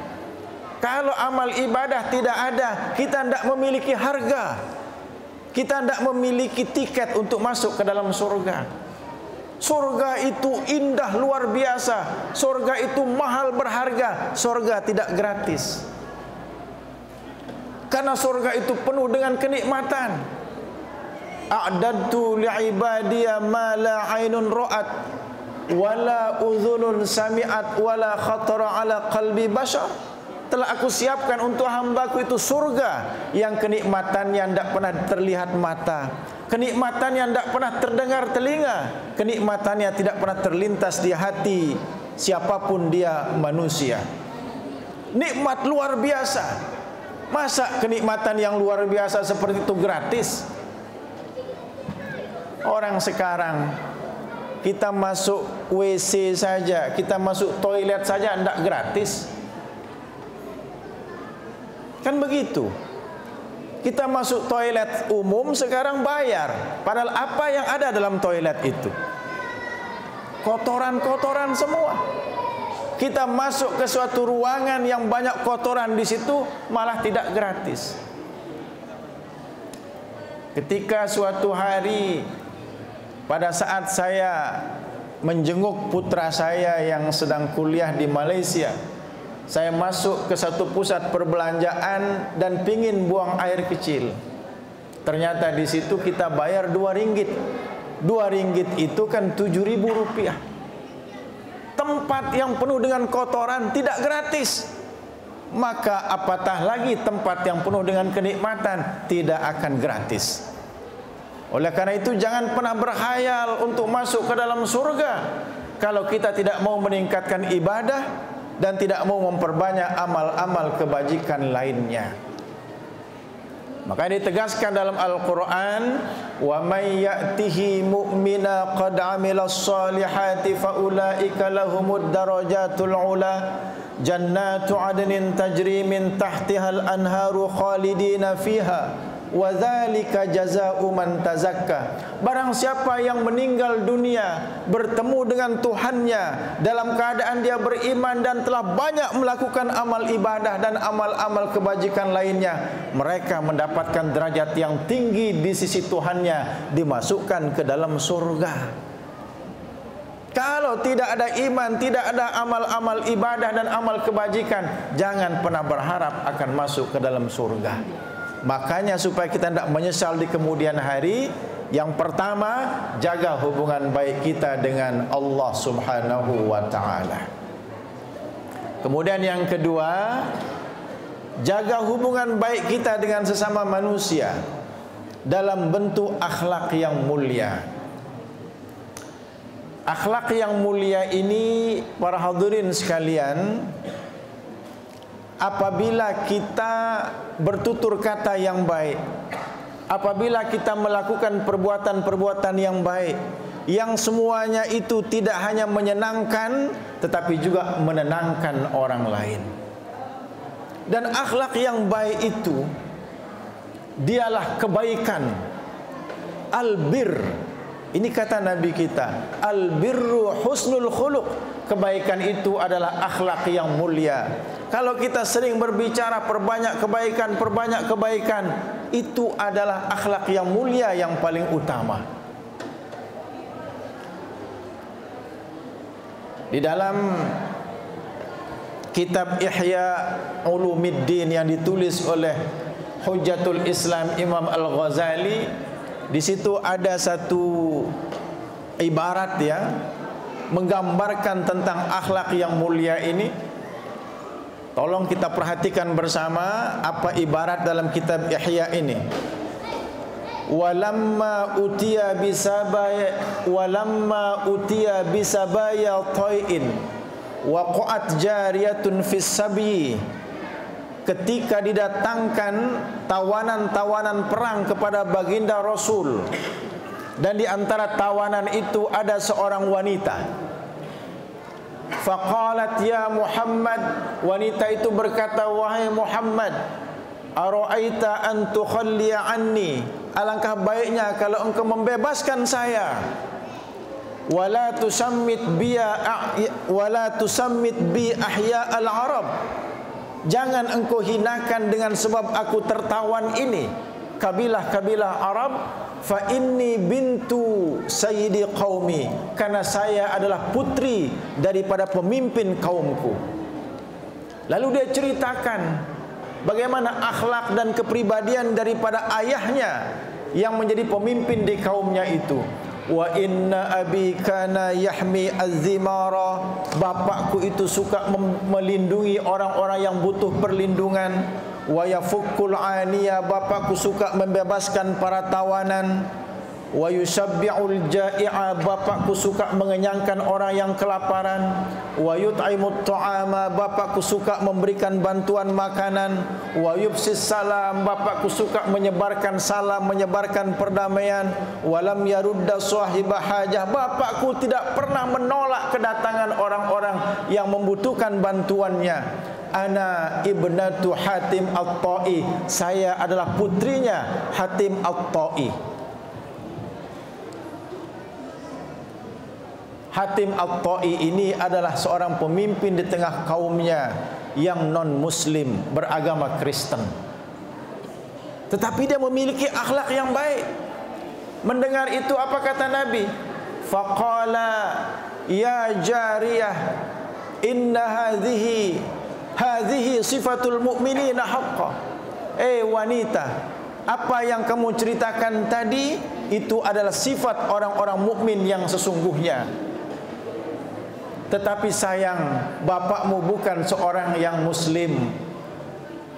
Kalau amal ibadah tidak ada, kita tidak memiliki harga. Kita tidak memiliki tiket untuk masuk ke dalam surga. Surga itu indah luar biasa. Surga itu mahal berharga. Surga tidak gratis. Karena surga itu penuh dengan kenikmatan. A'dadtu li'ibadiya ma la 'ainun ra'at wala udhunun sami'at wala khatara ala qalbi bashar. Telah aku siapkan untuk hambaku itu surga yang kenikmatannya tidak pernah terlihat mata, kenikmatannya tidak pernah terdengar telinga, kenikmatannya tidak pernah terlintas di hati siapapun dia manusia. Nikmat luar biasa. Masa kenikmatan yang luar biasa seperti itu gratis? Orang sekarang kita masuk WC saja, kita masuk toilet saja tidak gratis. Kan begitu. Kita masuk toilet umum sekarang bayar. Padahal apa yang ada dalam toilet itu? Kotoran-kotoran semua. Kita masuk ke suatu ruangan yang banyak kotoran di situ malah tidak gratis. Ketika suatu hari pada saat saya menjenguk putra saya yang sedang kuliah di Malaysia, saya masuk ke satu pusat perbelanjaan dan pingin buang air kecil. Ternyata di situ kita bayar 2 ringgit. 2 ringgit itu kan 7.000 rupiah. Tempat yang penuh dengan kotoran tidak gratis. Maka apatah lagi tempat yang penuh dengan kenikmatan tidak akan gratis. Oleh karena itu jangan pernah berkhayal untuk masuk ke dalam surga kalau kita tidak mau meningkatkan ibadah dan tidak mau memperbanyak amal-amal kebajikan lainnya. Maka ditegaskan dalam Al-Quran, wa may ya'tihi mu'mina qad 'amilas salihati fa ulaika lahumud darajatul 'ula jannatu 'adnin tajri min tahtihal anharu khalidina fiha wa dzalika jazaa'u man tazakka. Barang siapa yang meninggal dunia bertemu dengan Tuhannya dalam keadaan dia beriman dan telah banyak melakukan amal ibadah dan amal-amal kebajikan lainnya, mereka mendapatkan derajat yang tinggi di sisi Tuhannya, dimasukkan ke dalam surga. Kalau tidak ada iman, tidak ada amal-amal ibadah dan amal kebajikan, jangan pernah berharap akan masuk ke dalam surga. Makanya supaya kita tidak menyesal di kemudian hari, yang pertama, jaga hubungan baik kita dengan Allah Subhanahu wa ta'ala. Kemudian yang kedua, jaga hubungan baik kita dengan sesama manusia dalam bentuk akhlak yang mulia. Akhlak yang mulia ini, para hadirin sekalian, apabila kita bertutur kata yang baik, apabila kita melakukan perbuatan-perbuatan yang baik, yang semuanya itu tidak hanya menyenangkan tetapi juga menenangkan orang lain. Dan akhlak yang baik itu dialah kebaikan. Al-bir, ini kata Nabi kita, al-birru husnul khuluq. Kebaikan itu adalah akhlak yang mulia. Kalau kita sering berbicara perbanyak kebaikan, itu adalah akhlak yang mulia yang paling utama. Di dalam kitab Ihya Ulumuddin yang ditulis oleh Hujjatul Islam Imam Al-Ghazali, di situ ada satu ibarat ya, menggambarkan tentang akhlak yang mulia ini. Tolong kita perhatikan bersama apa ibarat dalam kitab Ihya ini. Walamma utiya bisabaya tai'in waqa'at jariyatun fis sabyi. Ketika didatangkan tawanan-tawanan perang kepada baginda Rasul, dan di antara tawanan itu ada seorang wanita. Faqalat ya Muhammad, wanita itu berkata, wahai Muhammad, ara'aita an tukhalliya anni, alangkah baiknya kalau engkau membebaskan saya. Wala tusammit bi ahya al-arab, jangan engkau hinakan dengan sebab aku tertawan ini kabilah-kabilah Arab. Fa inni bintu sayyidi qaumi, karena saya adalah putri daripada pemimpin kaumku. Lalu dia ceritakan bagaimana akhlak dan kepribadian daripada ayahnya yang menjadi pemimpin di kaumnya itu. Wa inna abi kana yahmi az-zimara, bapakku itu suka melindungi orang-orang yang butuh perlindungan. Wa yafukkul aniya, bapakku suka membebaskan para tawanan. Wa yusabbi'ul ja'i'a, bapakku suka mengenyangkan orang yang kelaparan. Wa yut'imut ta'ama, bapakku suka memberikan bantuan makanan. Wa yubsis salam, bapakku suka menyebarkan salam, menyebarkan perdamaian. Wa lam yarudda sahibah hajah, bapakku tidak pernah menolak kedatangan orang-orang yang membutuhkan bantuannya. Ana ibnatu Hatim At-Ta'i, saya adalah putrinya Hatim At-Ta'i. Hatim At-Ta'i ini adalah seorang pemimpin di tengah kaumnya yang non-muslim, beragama Kristen. Tetapi dia memiliki akhlak yang baik. Mendengar itu apa kata Nabi? Faqala ya jariyah, inna hadhihi sifatul mu'minina haqqa. Wanita, apa yang kamu ceritakan tadi itu adalah sifat orang-orang mukmin yang sesungguhnya. Tetapi sayang, bapakmu bukan seorang yang muslim.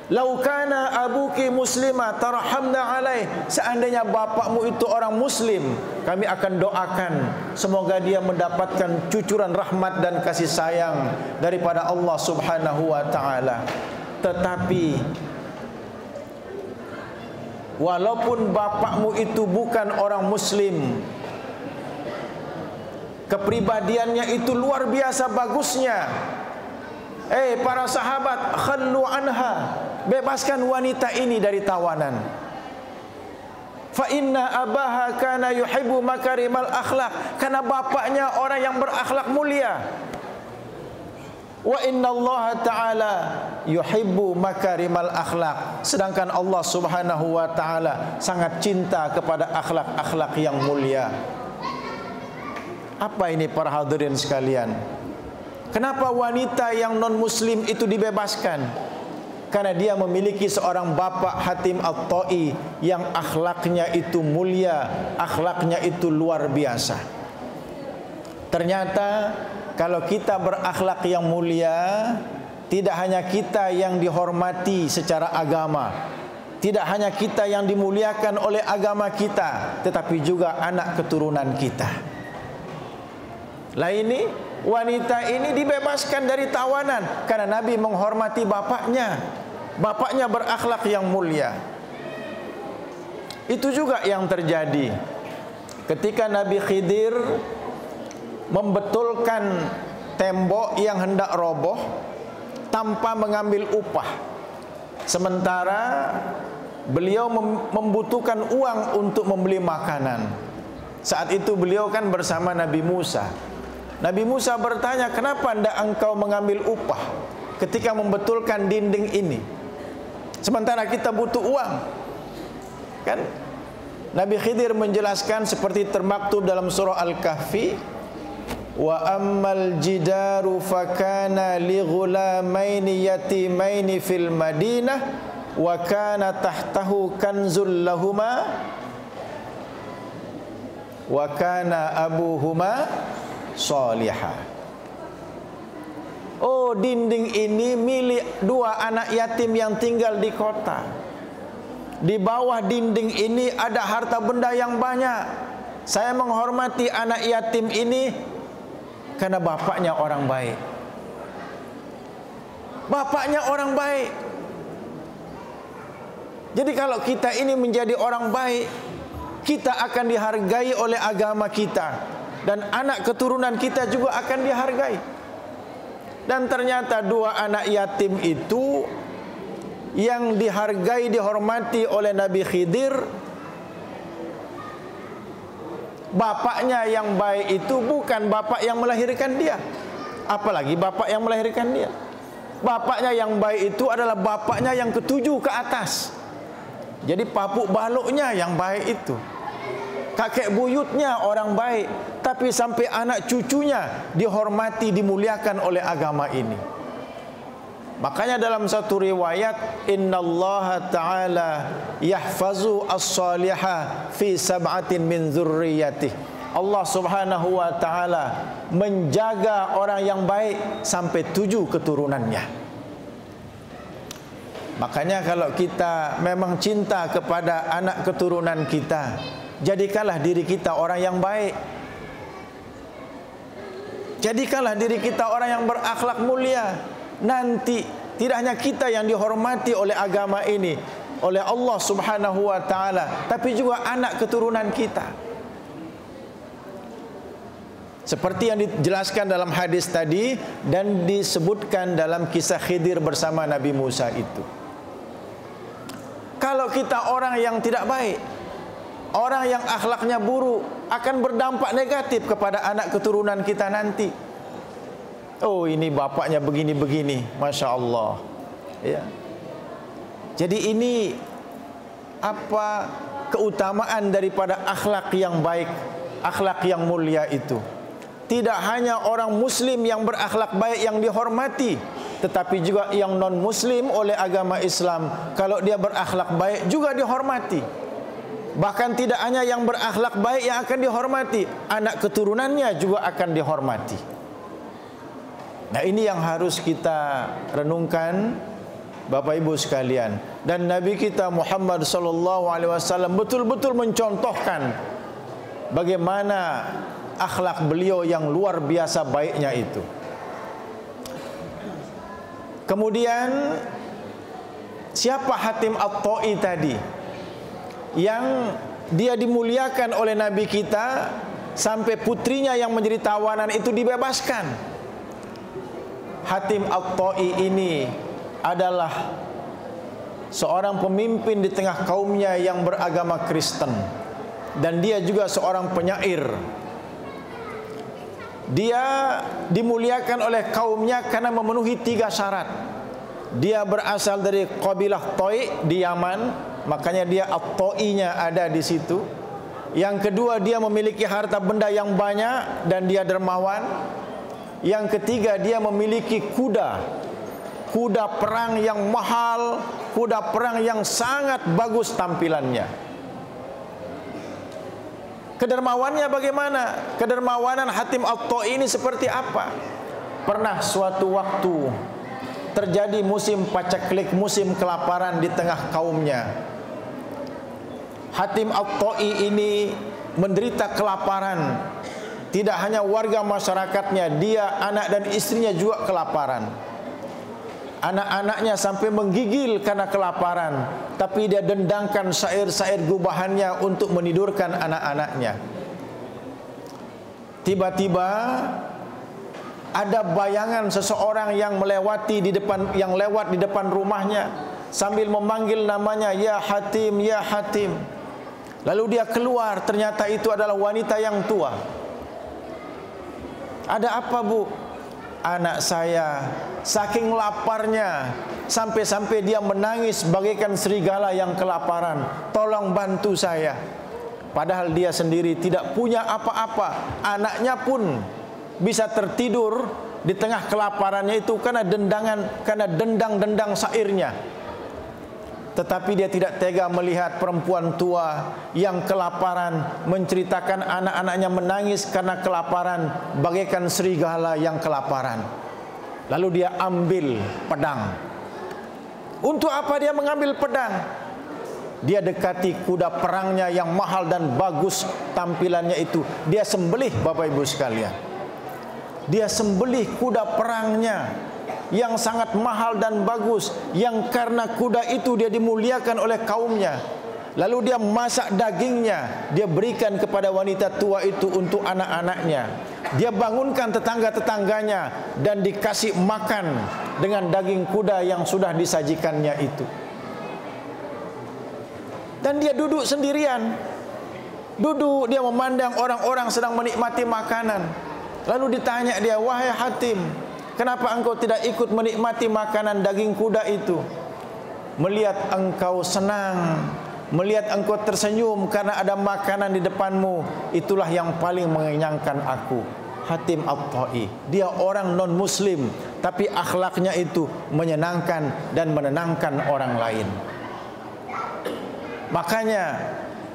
Lau kana abuki muslima tarhamna alaih, seandainya bapakmu itu orang muslim, kami akan doakan semoga dia mendapatkan cucuran rahmat dan kasih sayang daripada Allah Subhanahu wa taala. Tetapi walaupun bapakmu itu bukan orang muslim, kepribadiannya itu luar biasa bagusnya. Para sahabat, khallu anha, bebaskan wanita ini dari tawanan. Fa inna abaha kana yuhibbu makarimal akhlak, karena bapaknya orang yang berakhlak mulia. Wa inna Allah ta'ala yuhibbu makarimal akhlak, sedangkan Allah Subhanahu wa ta'ala sangat cinta kepada akhlak-akhlak yang mulia. Apa ini para hadirin sekalian? Kenapa wanita yang non-muslim itu dibebaskan? Karena dia memiliki seorang bapak Hatim At-Ta'i yang akhlaknya itu mulia, akhlaknya itu luar biasa. Ternyata kalau kita berakhlak yang mulia, tidak hanya kita yang dihormati secara agama, tidak hanya kita yang dimuliakan oleh agama kita, tetapi juga anak keturunan kita. Lah ini, wanita ini dibebaskan dari tawanan karena Nabi menghormati bapaknya. Bapaknya berakhlak yang mulia. Itu juga yang terjadi ketika Nabi Khidir membetulkan tembok yang hendak roboh tanpa mengambil upah. Sementara beliau membutuhkan uang untuk membeli makanan. Saat itu beliau kan bersama Nabi Musa. Nabi Musa bertanya, kenapa hendak engkau mengambil upah ketika membetulkan dinding ini? Sementara kita butuh uang. Kan? Nabi Khidir menjelaskan seperti termaktub dalam surah Al-Kahfi, wa ammal jidaru fakana li ghulamaini yatimaini fil Madinah wa kana tahtahu kanzul lahuma wa kana abuhuma salihah. Oh, dinding ini milik dua anak yatim yang tinggal di kota. Di bawah dinding ini ada harta benda yang banyak. Saya menghormati anak yatim ini karena bapaknya orang baik. Bapaknya orang baik. Jadi kalau kita ini menjadi orang baik, kita akan dihargai oleh agama kita, dan anak keturunan kita juga akan dihargai. Dan ternyata dua anak yatim itu yang dihargai, dihormati oleh Nabi Khidir. Bapaknya yang baik itu bukan bapak yang melahirkan dia, apalagi bapak yang melahirkan dia. Bapaknya yang baik itu adalah bapaknya yang ketujuh ke atas. Jadi papuk baluknya yang baik itu, kakek buyutnya orang baik, tapi sampai anak cucunya dihormati, dimuliakan oleh agama ini. Makanya dalam satu riwayat, innallaha ta'ala yahfazu as-salihah fi sab'atin min dzurriyyatih. Allah Subhanahu wa ta'ala menjaga orang yang baik sampai 7 keturunannya. Makanya kalau kita memang cinta kepada anak keturunan kita, jadikanlah diri kita orang yang baik. Jadikanlah diri kita orang yang berakhlak mulia. Nanti tidak hanya kita yang dihormati oleh agama ini, oleh Allah Subhanahu wa ta'ala, tapi juga anak keturunan kita. Seperti yang dijelaskan dalam hadis tadi dan disebutkan dalam kisah Khidir bersama Nabi Musa itu. Kalau kita orang yang tidak baik, orang yang akhlaknya buruk, akan berdampak negatif kepada anak keturunan kita nanti. Oh, ini bapaknya begini-begini, Masya Allah ya. Jadi ini apa keutamaan daripada akhlak yang baik, akhlak yang mulia itu. Tidak hanya orang muslim yang berakhlak baik yang dihormati, tetapi juga yang non-muslim oleh agama Islam, kalau dia berakhlak baik juga dihormati. Bahkan tidak hanya yang berakhlak baik yang akan dihormati, anak keturunannya juga akan dihormati. Nah, ini yang harus kita renungkan Bapak Ibu sekalian. Dan Nabi kita Muhammad sallallahu alaihi wasallam betul-betul mencontohkan bagaimana akhlak beliau yang luar biasa baiknya itu. Kemudian siapa Hatim At-Ta'i tadi yang dia dimuliakan oleh Nabi kita sampai putrinya yang menjadi tawanan itu dibebaskan. Hatim At-Ta'i ini adalah seorang pemimpin di tengah kaumnya yang beragama Kristen, dan dia juga seorang penyair. Dia dimuliakan oleh kaumnya karena memenuhi 3 syarat. Dia berasal dari kabilah Ta'i di Yaman, makanya dia At-Ta'inya ada di situ. Yang kedua, dia memiliki harta benda yang banyak dan dia dermawan. Yang ketiga, dia memiliki kuda perang yang mahal, kuda perang yang sangat bagus tampilannya. Kedermawannya bagaimana? Kedermawanan Hatim At-Ta'i ini seperti apa? Pernah suatu waktu terjadi musim paceklik, musim kelaparan di tengah kaumnya. Hatim At-Ta'i ini menderita kelaparan. Tidak hanya warga masyarakatnya, dia, anak dan istrinya juga kelaparan. Anak-anaknya sampai menggigil karena kelaparan, tapi dia dendangkan syair-syair gubahannya untuk menidurkan anak-anaknya. Tiba-tiba ada bayangan seseorang yang lewat di depan rumahnya sambil memanggil namanya, "Ya Hatim, ya Hatim." Lalu dia keluar, ternyata itu adalah wanita yang tua. "Ada apa, Bu?" "Anak saya saking laparnya sampai-sampai dia menangis bagaikan serigala yang kelaparan. Tolong bantu saya." Padahal dia sendiri tidak punya apa-apa. Anaknya pun bisa tertidur di tengah kelaparannya itu karena dendang-dendang sairnya. Tetapi dia tidak tega melihat perempuan tua yang kelaparan, menceritakan anak-anaknya menangis karena kelaparan bagaikan serigala yang kelaparan. Lalu dia ambil pedang. Untuk apa dia mengambil pedang? Dia dekati kuda perangnya yang mahal dan bagus tampilannya itu. Dia sembelih, Bapak Ibu sekalian. Dia sembelih kuda perangnya yang sangat mahal dan bagus, yang karena kuda itu dia dimuliakan oleh kaumnya. Lalu dia masak dagingnya, dia berikan kepada wanita tua itu untuk anak-anaknya. Dia bangunkan tetangga-tetangganya dan dikasih makan dengan daging kuda yang sudah disajikannya itu. Dan dia duduk sendirian. Duduk, dia memandang orang-orang sedang menikmati makanan. Lalu ditanya dia, "Wahai Hatim, kenapa engkau tidak ikut menikmati makanan daging kuda itu?" Melihat engkau senang, melihat engkau tersenyum karena ada makanan di depanmu, itulah yang paling mengenyangkan aku. Hatim At-Tai, dia orang non-muslim, tapi akhlaknya itu menyenangkan dan menenangkan orang lain. Makanya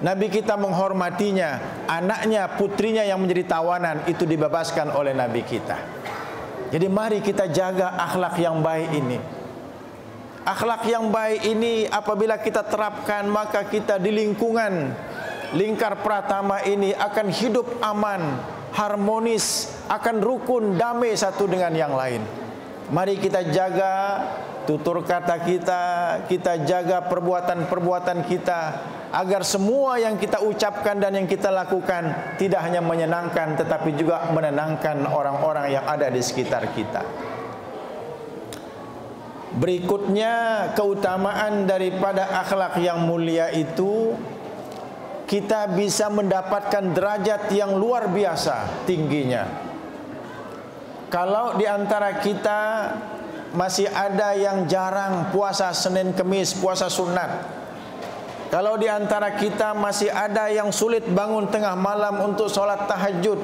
Nabi kita menghormatinya. Anaknya, putrinya yang menjadi tawanan itu dibebaskan oleh Nabi kita. Jadi mari kita jaga akhlak yang baik ini. Akhlak yang baik ini apabila kita terapkan, maka kita di lingkungan lingkar pratama ini akan hidup aman, harmonis, akan rukun, damai satu dengan yang lain. Mari kita jaga tutur kata kita, kita jaga perbuatan-perbuatan kita, agar semua yang kita ucapkan dan yang kita lakukan tidak hanya menyenangkan, tetapi juga menenangkan orang-orang yang ada di sekitar kita. Berikutnya, keutamaan daripada akhlak yang mulia itu, kita bisa mendapatkan derajat yang luar biasa tingginya. Kalau di antara kita masih ada yang jarang puasa Senin Kemis, puasa sunat. Kalau di antara kita masih ada yang sulit bangun tengah malam untuk sholat tahajud,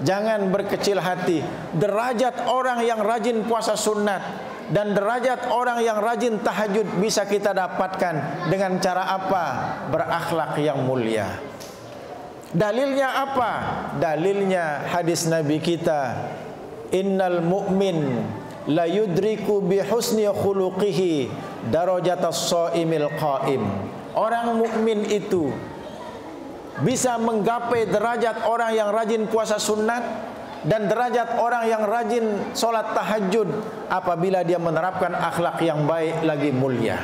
jangan berkecil hati. Derajat orang yang rajin puasa sunat dan derajat orang yang rajin tahajud bisa kita dapatkan dengan cara apa? Berakhlak yang mulia. Dalilnya apa? Dalilnya hadis Nabi kita, innal mu'min la yudriku bi husni khuluqihi darajatas shaimil qaim. Orang mukmin itu bisa menggapai derajat orang yang rajin puasa sunat dan derajat orang yang rajin sholat tahajud apabila dia menerapkan akhlak yang baik lagi mulia.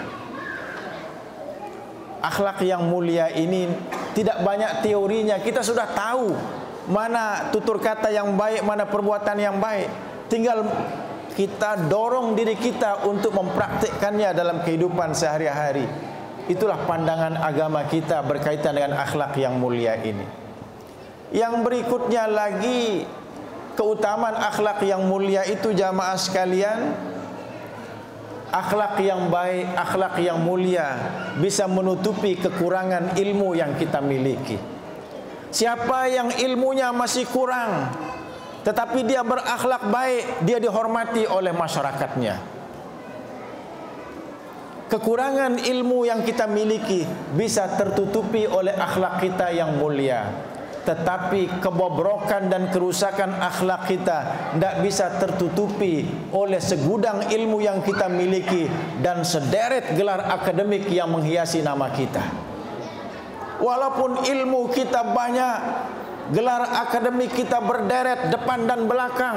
Akhlak yang mulia ini tidak banyak teorinya. Kita sudah tahu mana tutur kata yang baik, mana perbuatan yang baik. Tinggal kita dorong diri kita untuk mempraktikkannya dalam kehidupan sehari-hari. Itulah pandangan agama kita berkaitan dengan akhlak yang mulia ini. Yang berikutnya lagi, keutamaan akhlak yang mulia itu, jamaah sekalian, akhlak yang baik, akhlak yang mulia bisa menutupi kekurangan ilmu yang kita miliki. Siapa yang ilmunya masih kurang tetapi dia berakhlak baik, dia dihormati oleh masyarakatnya. Kekurangan ilmu yang kita miliki bisa tertutupi oleh akhlak kita yang mulia. Tetapi kebobrokan dan kerusakan akhlak kita tidak bisa tertutupi oleh segudang ilmu yang kita miliki dan sederet gelar akademik yang menghiasi nama kita. Walaupun ilmu kita banyak, gelar akademik kita berderet depan dan belakang,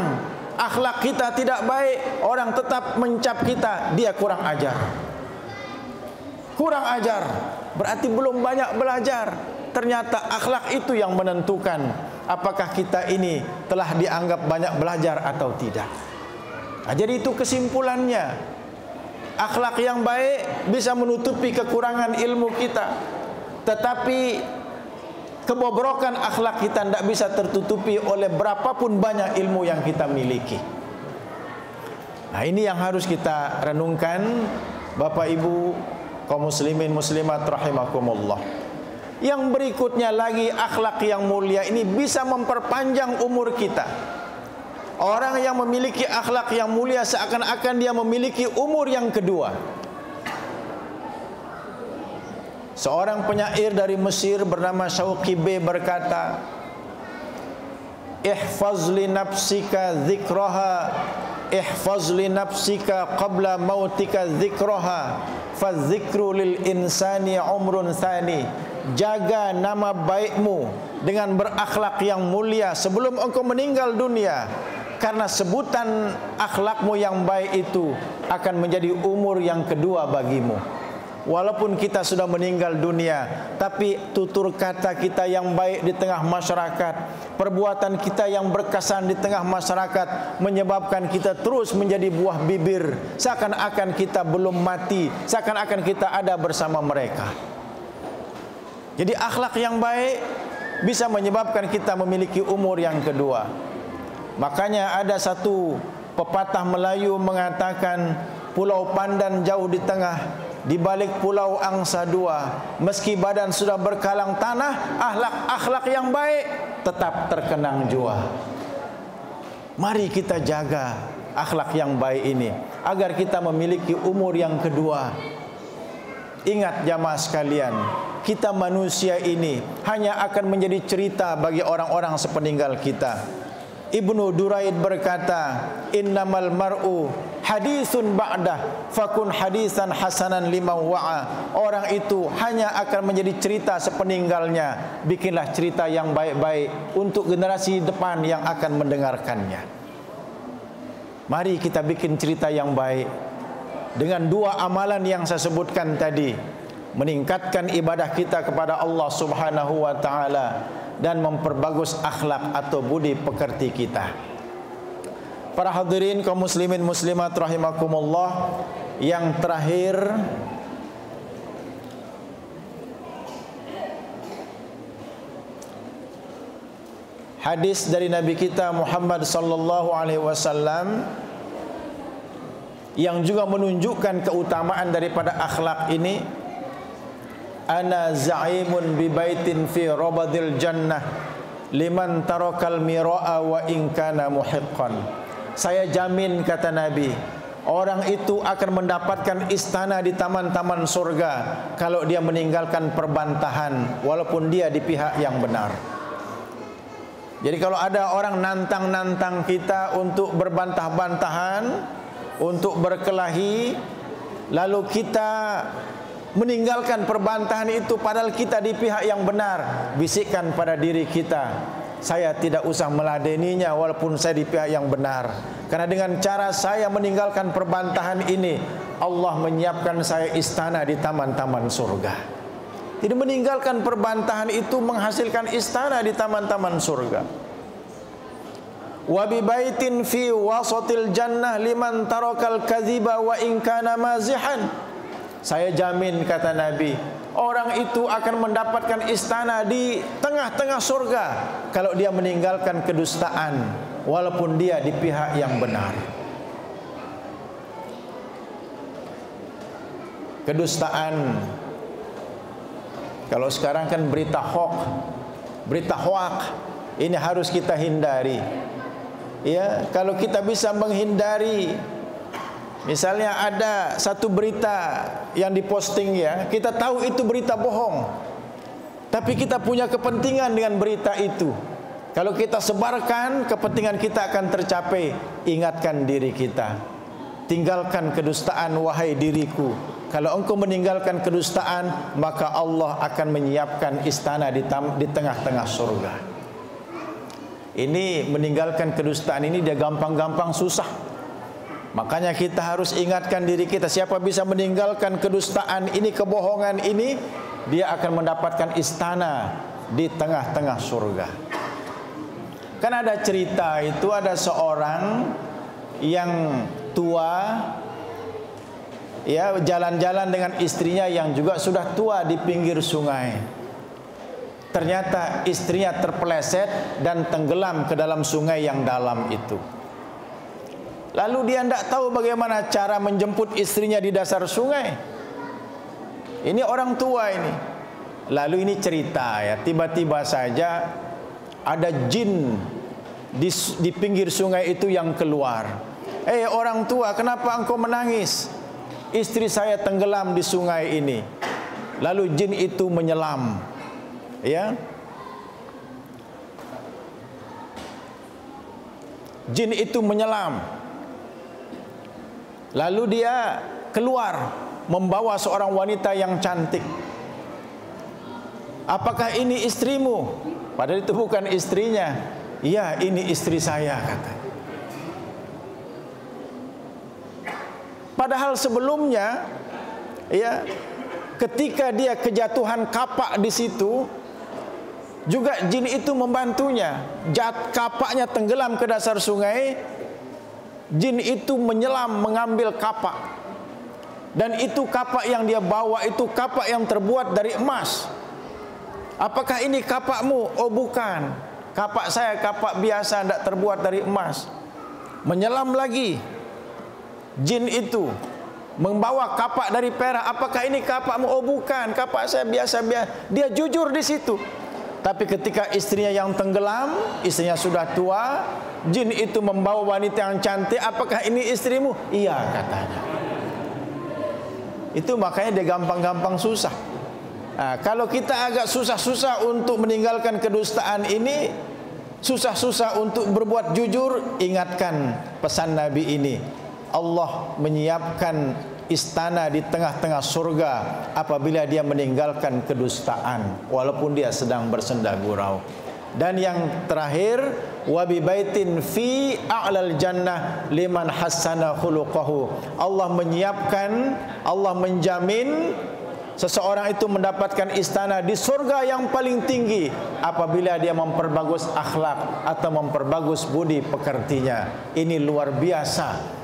akhlak kita tidak baik, orang tetap mencap kita, dia kurang ajar. Kurang ajar, berarti belum banyak belajar. Ternyata akhlak itu yang menentukan apakah kita ini telah dianggap banyak belajar atau tidak. Nah, jadi itu kesimpulannya. Akhlak yang baik bisa menutupi kekurangan ilmu kita, tetapi kebobrokan akhlak kita tidak bisa tertutupi oleh berapapun banyak ilmu yang kita miliki. Nah, ini yang harus kita renungkan, Bapak Ibu kaum muslimin muslimat rahimakumullah. Yang berikutnya lagi, akhlak yang mulia ini bisa memperpanjang umur kita. Orang yang memiliki akhlak yang mulia seakan-akan dia memiliki umur yang kedua. Seorang penyair dari Mesir bernama Syauqi B berkata, ihfaz li nafsika dzikraha, ihfaz li nafsika qabla mautika dzikraha, fadzikru lil insani umrun tsani. Jaga nama baikmu dengan berakhlak yang mulia sebelum engkau meninggal dunia, karena sebutan akhlakmu yang baik itu akan menjadi umur yang kedua bagimu. Walaupun kita sudah meninggal dunia, tapi tutur kata kita yang baik di tengah masyarakat, perbuatan kita yang berkesan di tengah masyarakat menyebabkan kita terus menjadi buah bibir, seakan-akan kita belum mati, seakan-akan kita ada bersama mereka. Jadi akhlak yang baik bisa menyebabkan kita memiliki umur yang kedua. Makanya ada satu pepatah Melayu mengatakan, pulau Pandan jauh di tengah, di balik pulau angsa dua. Meski badan sudah berkalang tanah, akhlak yang baik tetap terkenang jua. Mari kita jaga akhlak yang baik ini agar kita memiliki umur yang kedua. Ingat jamaah sekalian, kita manusia ini hanya akan menjadi cerita bagi orang-orang sepeninggal kita. Ibnu Duraid berkata, innamal mar'u hadisun ba'dah fakun hadisan hasanan liman wa'a. Orang itu hanya akan menjadi cerita sepeninggalnya. Bikinlah cerita yang baik-baik untuk generasi depan yang akan mendengarkannya. Mari kita bikin cerita yang baik dengan dua amalan yang saya sebutkan tadi, meningkatkan ibadah kita kepada Allah Subhanahu wa taala dan memperbagus akhlak atau budi pekerti kita. Para hadirin kaum muslimin muslimat rahimakumullah, yang terakhir hadis dari Nabi kita Muhammad sallallahu alaihi wasallam yang juga menunjukkan keutamaan daripada akhlak ini. Ana za'imun bi baitin fi rabadil jannah liman tarakal mira'a wa in kana muhiqqan. Saya jamin, kata Nabi, orang itu akan mendapatkan istana di taman-taman surga kalau dia meninggalkan perbantahan walaupun dia di pihak yang benar. Jadi kalau ada orang nantang-nantang kita untuk berbantah-bantahan, untuk berkelahi, lalu kita meninggalkan perbantahan itu padahal kita di pihak yang benar, bisikkan pada diri kita, saya tidak usah meladeninya walaupun saya di pihak yang benar, karena dengan cara saya meninggalkan perbantahan ini, Allah menyiapkan saya istana di taman-taman surga. Jadi meninggalkan perbantahan itu menghasilkan istana di taman-taman surga. Wa bi baitin fi wasatil jannah liman tarakal kadhiba wa in kana mazihan. Saya jamin, kata Nabi, orang itu akan mendapatkan istana di tengah-tengah surga kalau dia meninggalkan kedustaan walaupun dia di pihak yang benar. Kedustaan, kalau sekarang kan berita hoak, ini harus kita hindari. Ya, kalau kita bisa menghindari, misalnya ada satu berita yang diposting, ya, kita tahu itu berita bohong, tapi kita punya kepentingan dengan berita itu. Kalau kita sebarkan, kepentingan kita akan tercapai. Ingatkan diri kita, tinggalkan kedustaan wahai diriku. Kalau engkau meninggalkan kedustaan, maka Allah akan menyiapkan istana di tengah-tengah surga. Ini meninggalkan kedustaan ini dia gampang-gampang susah. Makanya kita harus ingatkan diri kita, siapa bisa meninggalkan kedustaan ini, kebohongan ini, dia akan mendapatkan istana di tengah-tengah surga. Kan ada cerita itu, ada seorang yang tua, ya, jalan-jalan dengan istrinya yang juga sudah tua di pinggir sungai. Ternyata istrinya terpeleset dan tenggelam ke dalam sungai yang dalam itu. Lalu dia tidak tahu bagaimana cara menjemput istrinya di dasar sungai. Ini orang tua ini. Lalu ini cerita ya, tiba-tiba saja ada jin di pinggir sungai itu yang keluar. Orang tua, kenapa engkau menangis? Istri saya tenggelam di sungai ini. Lalu jin itu menyelam. Ya. Jin itu menyelam. Lalu dia keluar membawa seorang wanita yang cantik. Apakah ini istrimu? Padahal itu bukan istrinya. Ya, ini istri saya, kata. Padahal sebelumnya, ya, ketika dia kejatuhan kapak di situ, juga jin itu membantunya. Kapaknya tenggelam ke dasar sungai, jin itu menyelam mengambil kapak. Dan itu kapak yang dia bawa itu kapak yang terbuat dari emas. Apakah ini kapakmu? Oh bukan, kapak saya kapak biasa, tidak terbuat dari emas. Menyelam lagi, jin itu membawa kapak dari perak. Apakah ini kapakmu? Oh bukan, kapak saya biasa-biasa. Dia jujur di situ. Tapi ketika istrinya yang tenggelam, istrinya sudah tua, jin itu membawa wanita yang cantik. Apakah ini istrimu? Iya, katanya. Itu makanya dia gampang-gampang susah. Nah, kalau kita agak susah-susah untuk meninggalkan kedustaan ini, susah-susah untuk berbuat jujur, ingatkan pesan Nabi ini. Allah menyiapkan istana di tengah-tengah surga apabila dia meninggalkan kedustaan, walaupun dia sedang bersenda gurau. Dan yang terakhir, wa bi baitin fi a'lal jannah liman hassana khuluquhu. Allah menyiapkan, Allah menjamin seseorang itu mendapatkan istana di surga yang paling tinggi apabila dia memperbagus akhlak atau memperbagus budi pekertinya. Ini luar biasa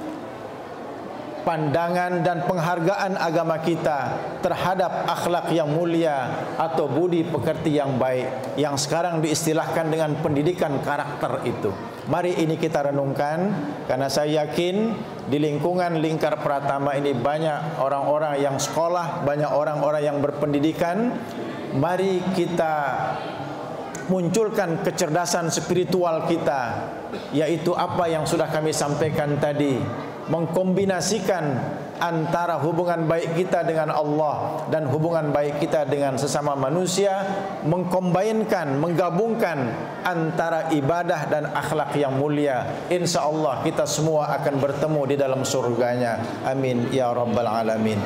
pandangan dan penghargaan agama kita terhadap akhlak yang mulia atau budi pekerti yang baik, yang sekarang diistilahkan dengan pendidikan karakter itu. Mari ini kita renungkan, karena saya yakin di lingkungan Lingkar Pratama ini banyak orang-orang yang sekolah, banyak orang-orang yang berpendidikan. Mari kita munculkan kecerdasan spiritual kita, yaitu apa yang sudah kami sampaikan tadi, mengkombinasikan antara hubungan baik kita dengan Allah dan hubungan baik kita dengan sesama manusia, mengkombinkan, menggabungkan antara ibadah dan akhlak yang mulia. Insya Allah kita semua akan bertemu di dalam surganya. Amin ya rabbal alamin.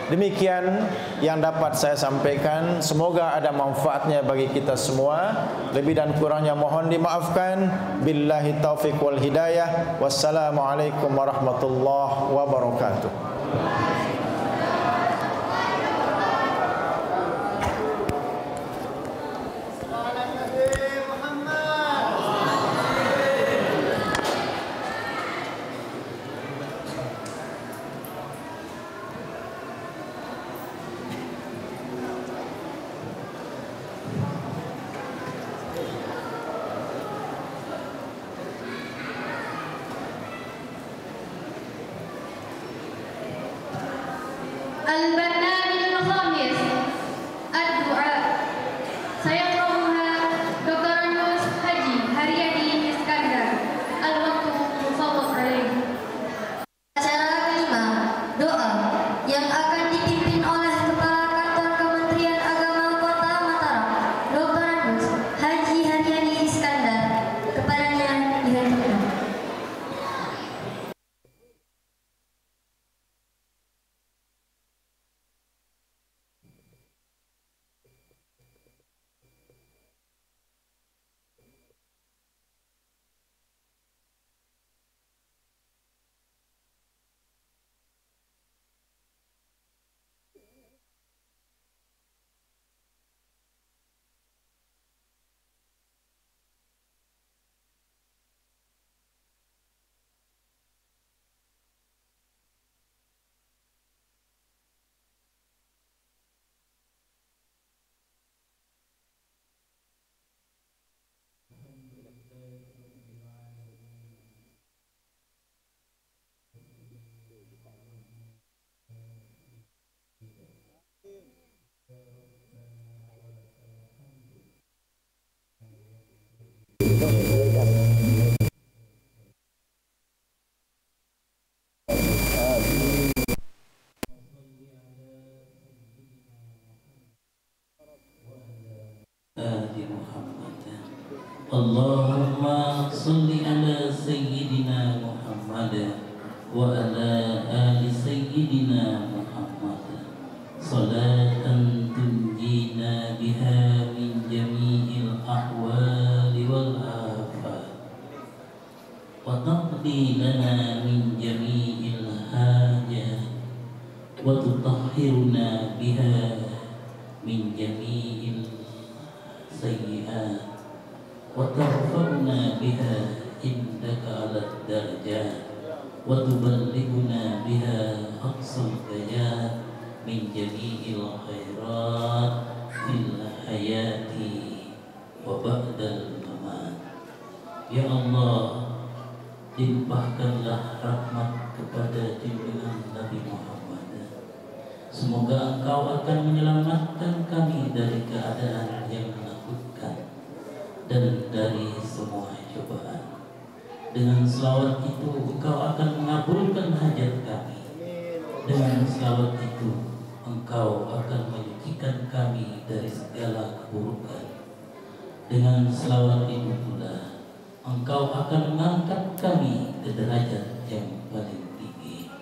Demikian yang dapat saya sampaikan. Semoga ada manfaatnya bagi kita semua. Lebih dan kurangnya mohon dimaafkan. Billahi taufiq wal hidayah. Wassalamualaikum warahmatullahi wabarakatuh. البرنامج الخامس الدعاء سيقرأها دكتور حاجي هريدي إسكندر. الوقت مفوض عليه. Acara kelima, doa yang akan dipimpin oleh Kepala Kantor Kementerian Agama Kota Mataram, Dr. Haji Haryadi Iskandar. Kepadanya dihadirkan. Allahumma salli ala Sayyidina Muhammad wa ala ali Sayyidina Muhammad salatan tunjina biha min jami'il ahwali wal afat wa taqdi lana min jami'il hajat wa tutahhiruna biha min jami'il sayyi'at wa tarfa'na biha indaka 'ala darajat wa tuballighuna biha aqsal ghayat min jami'il khairat fil hayati wa ba'dal mamat. Ya Allah, limpahkanlah rahmat kepada junjungan Nabi Muhammad. Semoga Engkau akan menyelamatkan kami dari keadaan yang menakutkan dan dari semua cobaan. Dengan selawat itu Engkau akan mengabulkan hajat kami. Dengan selawat itu Engkau akan menyucikan kami dari segala keburukan. Dengan selawat itu pula Engkau akan mengangkat kami ke derajat yang paling tinggi.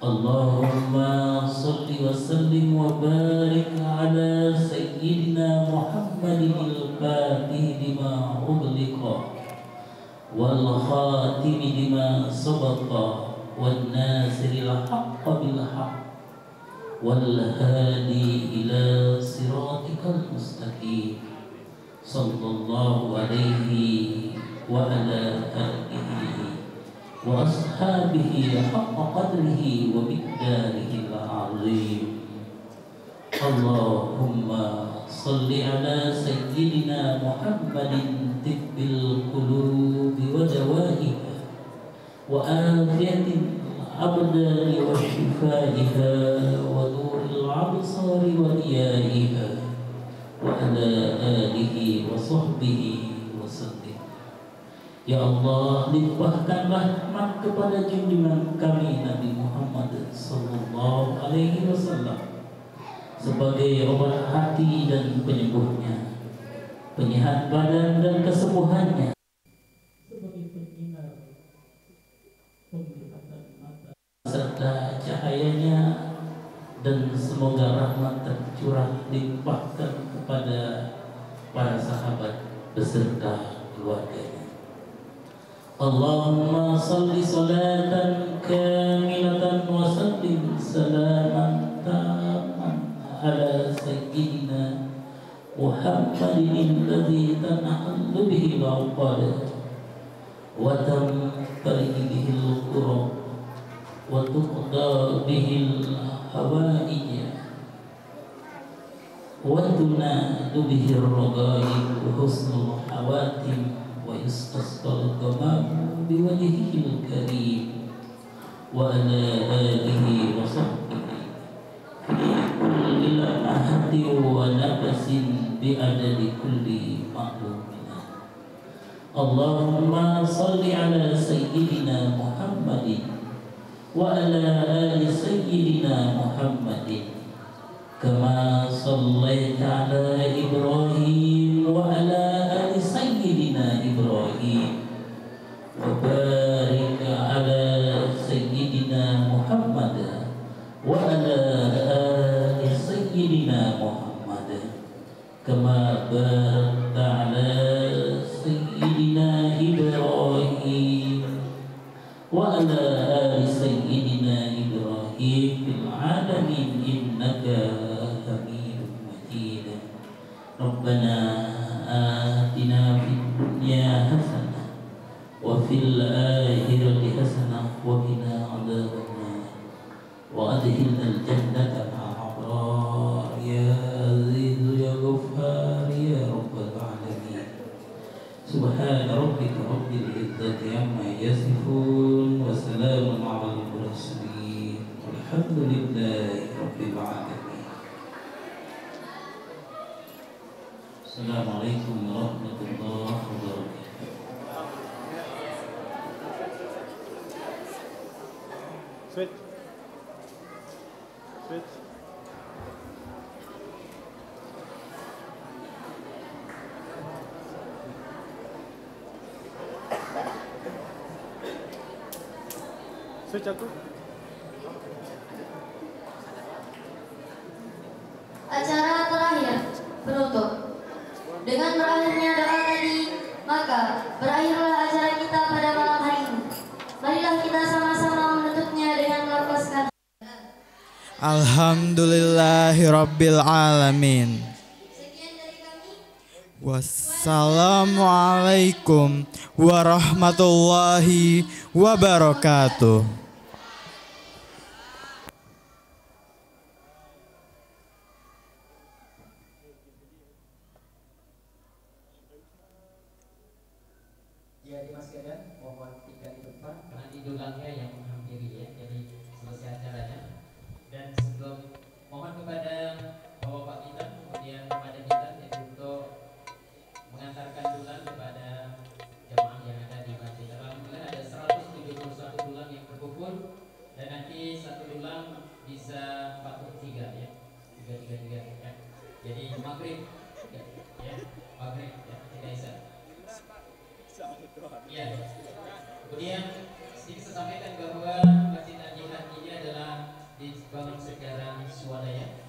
Allahumma salli wa sallim wa barik ala Sayyidina Muhammadin al-Fatih lima ughliqa wal khatim lima sabaqa wan nasiril haqqa bil haqq wal hadi ila siratikal mustaqim sallallahu alaihi wa ala alihi wa ashabihi haqqa qadrihi wa miqdarihi al-azim. Allahumma salli ala Sayyidina Muhammadin tibbil qulubi wa dawa'iha wa afiyatil abdani wa shifaiha wa nuril absari wa riyaiha wa ala alihi wa sahbihi wa sallim. Ya Allah, limpahkanlah rahmat kepada junjungan kami Nabi Muhammad sallallahu alaihi wasallam sebagai obat hati dan penyembuhnya, penyehat badan dan kesembuhannya, sebagai penyinar penglihatan mata serta cahayanya, dan semoga rahmat tercurah limpahkan kepada para sahabat beserta keluarganya. Allahumma salli salatan kamilatan wa sallim salaman taman ala Sayyidina Muhammadin alladhi tanhallu bihi al-uqad wa tanfaridu bihi al-qurab wa tuqda bihi al-hawaij wa tunadu bihi ar-raghaib wa husnul hawatim wa yustasqal qamamu biwajhihil karim wa ala alihi wa sahbihi fi kulli lamahati wa nafasin bi'adadi kulli ma'lumin. Allahumma salli ala Sayyidina Muhammadin wa ala ali Sayyidina Muhammadin kama sallaita ala Ibrahim wa ala ali Sayyidina Ibrahim wa barik ala Sayyidina Muhammad wa ala ali Sayyidina Muhammad kama barakta ala Sayyidina Ibrahim wa ala ali Sayyidina Ibrahim fil alamin innaka Hamidum Majid. Rabbana atina fid dunya hasanah wa fil akhirati hasanah wa qina adzabannar wa adkhilnal jannata ma'al abrar ya aziz ya ghaffar ya rabbal alamin. Subhana rabbika rabbil izzati amma yasifun wa salamun 'alal mursalin walhamdulillahi rabbil alamin. Assalamualaikum warahmatullahi wabarakatuh. Switch. Switch. Switch aku. Acara terakhir penutup. Dengan berakhirnya doa tadi, maka berakhirlah acara kita pada malam hari ini. Marilah kita sama-sama menutupnya dengan melafazkan Alhamdulillahirabbil alamin. Wassalamualaikum warahmatullahi wabarakatuh. Ya, Dimas Gadan, mohon tinggal di depan. Nanti dulangnya yang menghampiri ya. Jadi selesai acaranya. Dan sebelum mohon kepada Bapak kita, kemudian kepada kita untuk mengantarkan dulang kepada jemaah yang ada di masjid. Alhamdulillah ada 171 dulang yang terkumpul dan nanti satu dulang bisa 43 ya. 3 ya. Jadi maghrib ya, maghrib ya, tidak bisa. Ya. Kemudian sedikit saya sampaikan bahwa Masjid Al-Jihad ini adalah dibangun secara swadaya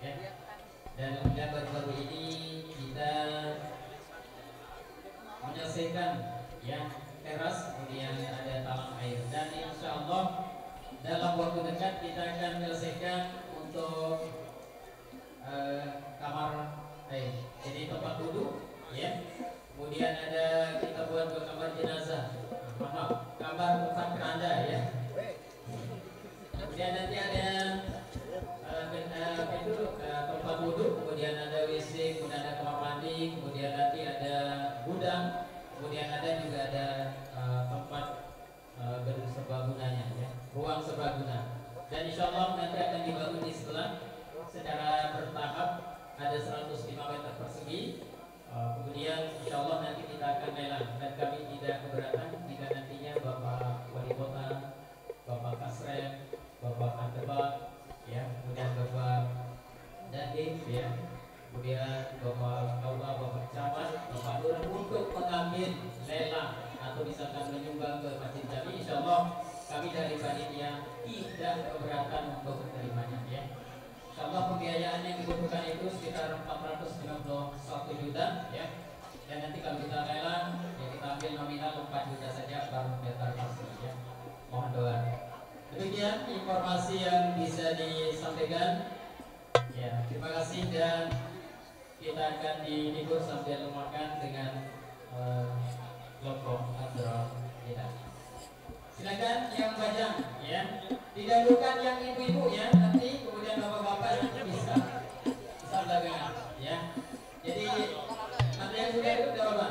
ya. Dan baru-baru ini kita menyelesaikan ya teras, kemudian ada talang air, dan insya Allah dalam waktu dekat kita akan menyelesaikan untuk kamar air, jadi tempat duduk ya. Kemudian ada kita buat kamar jenazah, maaf, kamar tempat keranda ya. Kemudian nanti ada tempat duduk, kemudian ada WC, kemudian ada kamar mandi, kemudian nanti ada gudang, kemudian ada juga ada tempat gedung serbagunanya ya, ruang serbaguna. Dan insya Allah nanti akan dibangun di sebelah secara bertahap, ada 105 meter persegi. Kemudian insya Allah nanti kita akan lelang, dan kami tidak keberatan jika nantinya Bapak Wali Kota, Bapak Kasrem, Bapak Antebak, ya, kemudian Bapak Dandim, ya, kemudian Bapak Kaula, Bapak Camat, Bapak Lurah untuk mengambil lelang atau misalkan menyumbang ke masjid kami, insya Allah kami dari panitia tidak keberatan untuk menerimanya, ya. Insya Allah pembiayaan yang dibutuhkan itu sekitar 451 juta ya. Dan nanti kalau kita lelang ya kita ambil nominal 4 juta saja baru daftar pasti ya. Mohon doa. Demikian informasi yang bisa disampaikan. Ya, terima kasih, dan kita akan dihibur sambil makan dengan kelompok Adra kita. Silakan yang bajang ya. Didahulukan yang ibu-ibu ya, nanti kemudian bapak-bapak bisa belakangan ya. Jadi nanti yang sudah itu bapak